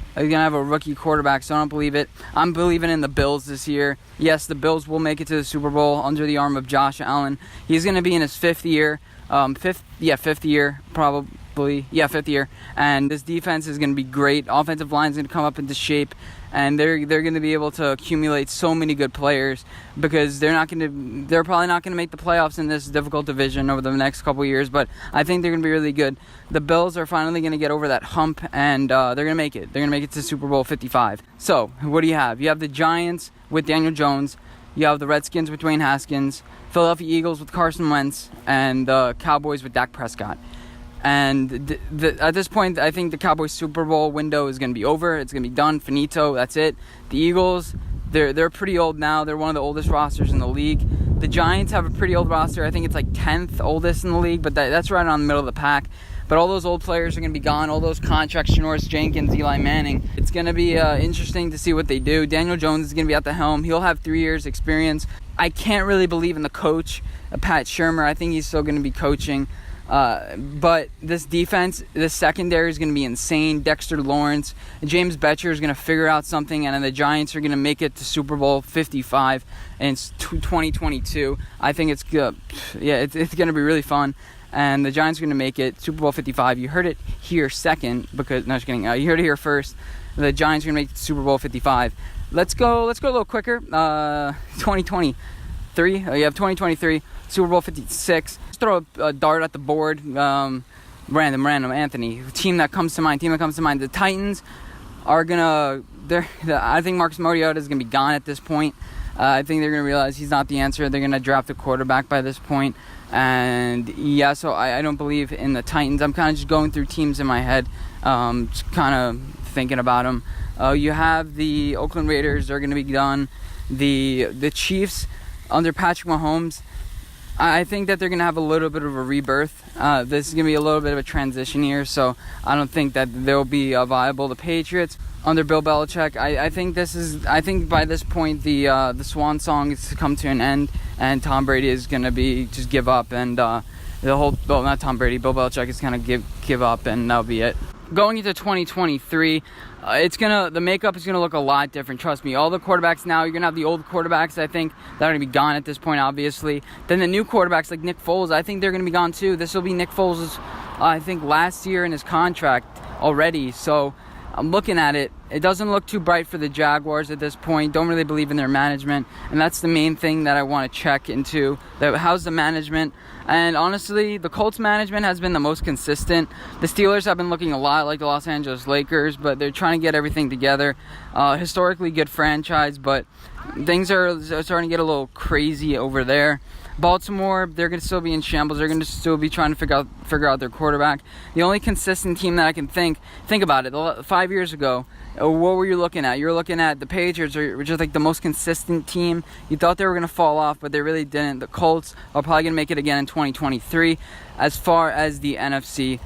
Speaker 1: quarterback, so I don't believe it. I'm believing in the Bills this year. Yes, the Bills will make it to the Super Bowl under the arm of Josh Allen. He's going to be in his fifth year, probably. Yeah, fifth year. And this defense is going to be great. Offensive line is going to come up into shape, and they're going to be able to accumulate so many good players, because they're probably not going to make the playoffs in this difficult division over the next couple years, but I think they're going to be really good. The Bills are finally going to get over that hump, and they're going to make it. They're going to make it to Super Bowl 55. So, what do you have? You have the Giants with Daniel Jones. You have the Redskins with Dwayne Haskins, Philadelphia Eagles with Carson Wentz, and the Cowboys with Dak Prescott. And at this point, I think the Cowboys Super Bowl window is going to be over. It's going to be done, finito, that's it. The Eagles, they're pretty old now. They're one of the oldest rosters in the league. The Giants have a pretty old roster. I think it's like 10th oldest in the league, but that's right on the middle of the pack. But all those old players are going to be gone. All those contracts, Janoris Jenkins, Eli Manning. It's going to be interesting to see what they do. Daniel Jones is going to be at the helm. He'll have 3 years experience. I can't really believe in the coach, Pat Shurmur. I think he's still going to be coaching. But this defense, this secondary is going to be insane. Dexter Lawrence, James Betcher is going to figure out something, and then the Giants are going to make it to Super Bowl 55 in 2022. I think it's good. Yeah, it's going to be really fun. And the Giants are going to make it Super Bowl 55. You heard it here second, because no, just kidding. You heard it here first. The Giants are going to make it Super Bowl 55. Let's go a little quicker. 2023. You have 2023 Super Bowl 56. Let's throw a dart at the board. Random. Anthony. Team that comes to mind. The Titans are gonna. I think Marcus Mariota is gonna be gone at this point. I think they're gonna realize he's not the answer. They're gonna draft a quarterback by this point. And yeah, so I don't believe in the Titans. I'm kind of just going through teams in my head, just kind of thinking about them. You have the Oakland Raiders. They're going to be done. The Chiefs under Patrick Mahomes, I think that they're going to have a little bit of a rebirth. This is going to be a little bit of a transition year, so I don't think that they'll be viable. The Patriots under Bill Belichick, I think by this point the swan song has come to an end, and Tom Brady is going to just give up, and not Tom Brady, Bill Belichick is going to give up, and that'll be it. Going into 2023, the makeup is gonna look a lot different. Trust me. All the quarterbacks now, you're gonna have the old quarterbacks. I think that are gonna be gone at this point, obviously. Then the new quarterbacks like Nick Foles, I think they're gonna be gone too. This will be Nick Foles' I think last year in his contract already. So I'm looking at it. It doesn't look too bright for the Jaguars at this point. Don't really believe in their management, and that's the main thing that I want to check into. How's the management? And honestly, the Colts management has been the most consistent. The Steelers have been looking a lot like the Los Angeles Lakers, but they're trying to get everything together. Historically good franchise, but things are starting to get a little crazy over there. Baltimore, they're going to still be in shambles. They're going to still be trying to figure out their quarterback. The only consistent team that I can think about it, 5 years ago, what were you looking at? You were looking at the Patriots, which is like the most consistent team. You thought they were going to fall off, but they really didn't. The Colts are probably going to make it again in 2023. As far as the NFC,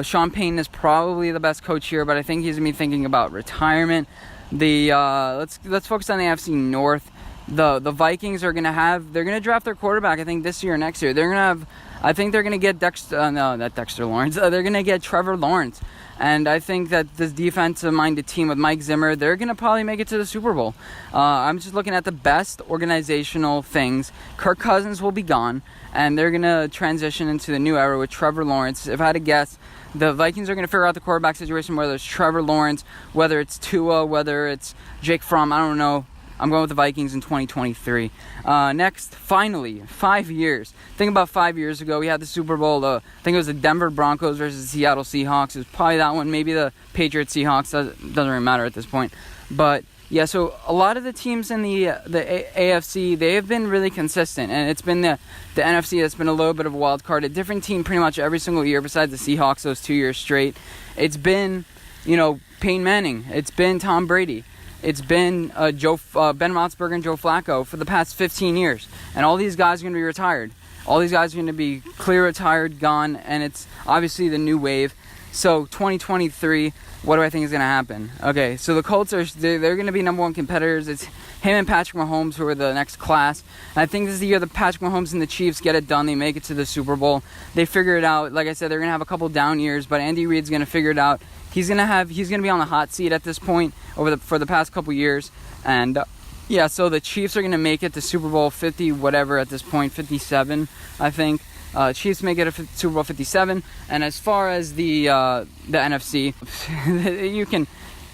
Speaker 1: Sean Payton is probably the best coach here, but I think he's going to be thinking about retirement. Let's focus on the NFC North. The Vikings are they're gonna draft their quarterback, I think this year or next year. I think they're gonna get Dexter Lawrence. They're gonna get Trevor Lawrence. And I think that this defensive-minded team with Mike Zimmer, they're going to probably make it to the Super Bowl. I'm just looking at the best organizational things. Kirk Cousins will be gone, and they're going to transition into the new era with Trevor Lawrence. If I had to guess, the Vikings are going to figure out the quarterback situation, whether it's Trevor Lawrence, whether it's Tua, whether it's Jake Fromm. I don't know. I'm going with the Vikings in 2023. Next, finally, 5 years. Think about 5 years ago. We had the Super Bowl. I think it was the Denver Broncos versus the Seattle Seahawks. It was probably that one. Maybe the Patriots Seahawks. Doesn't really matter at this point. But Yeah, so a lot of the teams in the AFC, they have been really consistent, and it's been the NFC that's been a little bit of a wild card. A different team pretty much every single year besides the Seahawks those 2 years straight. It's been, Peyton Manning. It's been Tom Brady. It's been Ben Roethlisberger and Joe Flacco for the past 15 years. And all these guys are going to be retired. All these guys are going to be clear retired, gone, and it's obviously the new wave. So 2023, what do I think is going to happen? Okay, so the Colts they're going to be number one competitors. It's him and Patrick Mahomes who are the next class. And I think this is the year that Patrick Mahomes and the Chiefs get it done. They make it to the Super Bowl. They figure it out. Like I said, they're going to have a couple down years, but Andy Reid's going to figure it out. He's going to be on the hot seat at this point for the past couple years. And yeah, so the Chiefs are going to make it to Super Bowl 50 whatever at this point, 57, I think. Chiefs make it to Super Bowl 57, and as far as the NFC,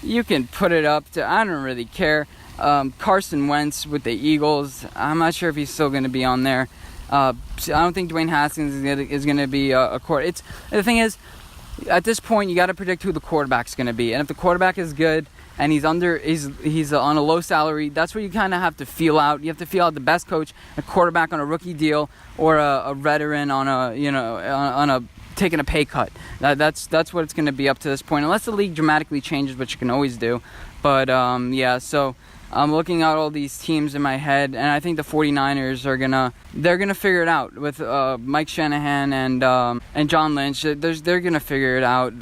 Speaker 1: you can put it up to, I don't really care. Carson Wentz with the Eagles, I'm not sure if he's still going to be on there. I don't think Dwayne Haskins is going to be a quarterback. The thing is, at this point, you got to predict who the quarterback's going to be, and if the quarterback is good and he's on a low salary, that's what you kind of have to feel out. You have to feel out the best coach, a quarterback on a rookie deal, or a veteran on a taking a pay cut. That's what it's going to be up to this point, unless the league dramatically changes, which you can always do. But yeah, so I'm looking at all these teams in my head, and I think the 49ers they're gonna figure it out with Mike Shanahan and John Lynch. They're gonna figure it out.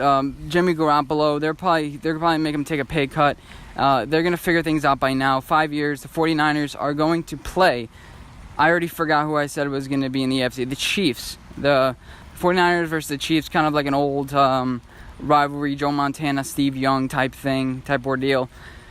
Speaker 1: Jimmy Garoppolo, they're probably make him take a pay cut. They're gonna figure things out by now. 5 years, the 49ers are going to play. I already forgot who I said was going to be in the AFC. The Chiefs. The 49ers versus the Chiefs, kind of like an old rivalry, Joe Montana, Steve Young type ordeal.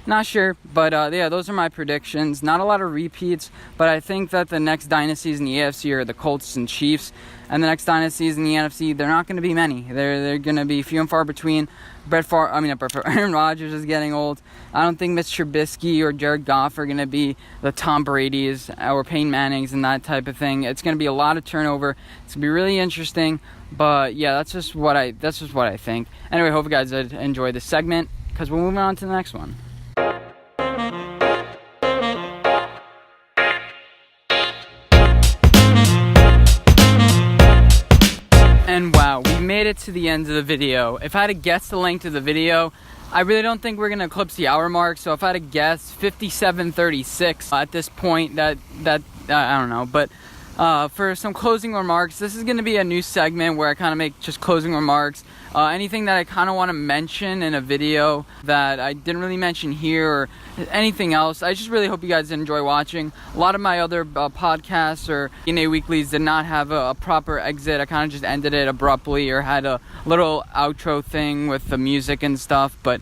Speaker 1: Not sure, but yeah, those are my predictions. Not a lot of repeats, but I think that the next dynasties in the AFC are the Colts and Chiefs, and the next dynasties in the NFC, they're not going to be many. They're going to be few and far between. Aaron Rodgers is getting old. I don't think Mitch Trubisky or Jared Goff are going to be the Tom Brady's or Peyton Manning's and that type of thing. It's going to be a lot of turnover. It's going to be really interesting, but yeah, that's just what I think. Anyway, hope you guys did enjoy this segment, because we're moving on to the next one. And wow, we made it to the end of the video. If I had to guess the length of the video, I really don't think we're going to eclipse the hour mark. So if I had to guess, 57:36 at this point, that I don't know. But for some closing remarks, this is going to be a new segment where I kind of make just closing remarks. Anything that I kind of want to mention in a video that I didn't really mention here, or anything else. I just really hope you guys enjoy watching. A lot of my other podcasts or BnA Weeklies did not have a proper exit. I kind of just ended it abruptly, or had a little outro thing with the music and stuff. But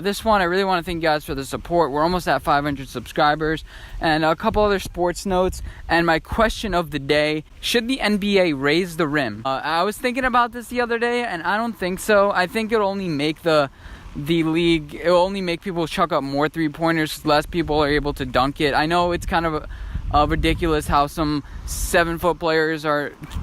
Speaker 1: this one, I really want to thank you guys for the support. We're almost at 500 subscribers. And a couple other sports notes. And my question of the day: should the NBA raise the rim? I was thinking about this the other day, and I don't think so. I think it'll only make the league, it'll only make people chuck up more three-pointers. Less people are able to dunk it. I know it's kind of ridiculous how some 7-foot players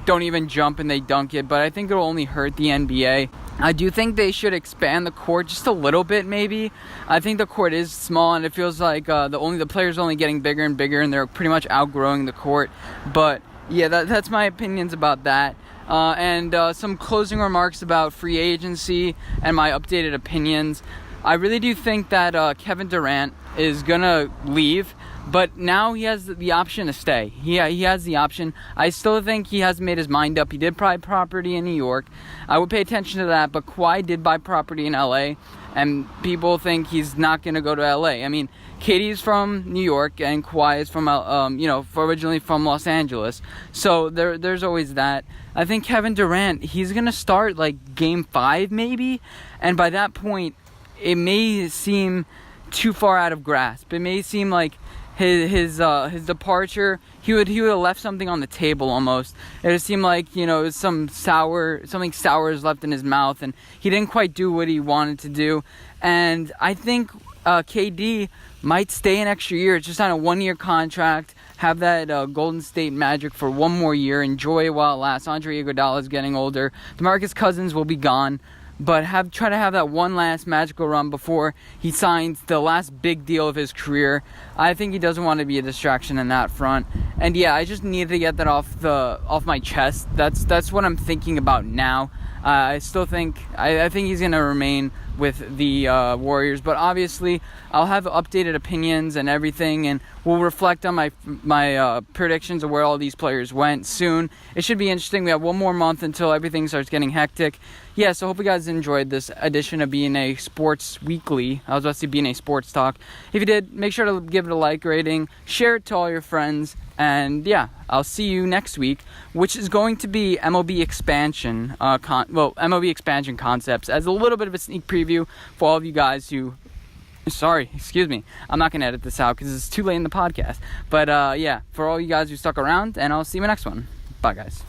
Speaker 1: don't even jump and they dunk it, but I think it'll only hurt the NBA. I do think they should expand the court just a little bit, maybe. I think the court is small, and it feels like the players are only getting bigger and bigger, and they're pretty much outgrowing the court. But yeah, that's my opinions about that. And some closing remarks about free agency and my updated opinions. I really do think that Kevin Durant is gonna leave, but now he has the option to stay. He has the option. I still think he hasn't made his mind up. He did buy property in New York. I would pay attention to that, but Kawhi did buy property in LA, and people think he's not gonna go to LA. I mean, Katie's from New York, and Kawhi is from originally from Los Angeles. So there's always that. I think Kevin Durant, he's gonna start like Game 5 maybe, and by that point, it may seem too far out of grasp. It may seem like his departure, he would have left something on the table almost. It would seem like something sour is left in his mouth, and he didn't quite do what he wanted to do. And I think KD might stay an extra year, just on a 1-year contract. Have that Golden State magic for one more year. Enjoy it while it lasts. Andre Iguodala is getting older. DeMarcus Cousins will be gone. but try to have that one last magical run before he signs the last big deal of his career. I think he doesn't want to be a distraction in that front. And yeah, I just needed to get that off my chest. That's what I'm thinking about now. I still think I think he's gonna remain with the Warriors, but obviously I'll have updated opinions and everything, and we'll reflect on my predictions of where all these players went soon. It should be interesting. We have one more month until everything starts getting hectic. Yeah, so hope you guys enjoyed this edition of BnA Sports Weekly. I was about to say BnA Sports Talk. If you did, make sure to give it a like rating, share it to all your friends, and yeah, I'll see you next week, which is going to be MLB expansion, MLB expansion concepts, as a little bit of a sneak preview for all of you guys who. Sorry, excuse me. I'm not gonna edit this out because it's too late in the podcast. But yeah, for all you guys who stuck around, and I'll see you in the next one. Bye, guys.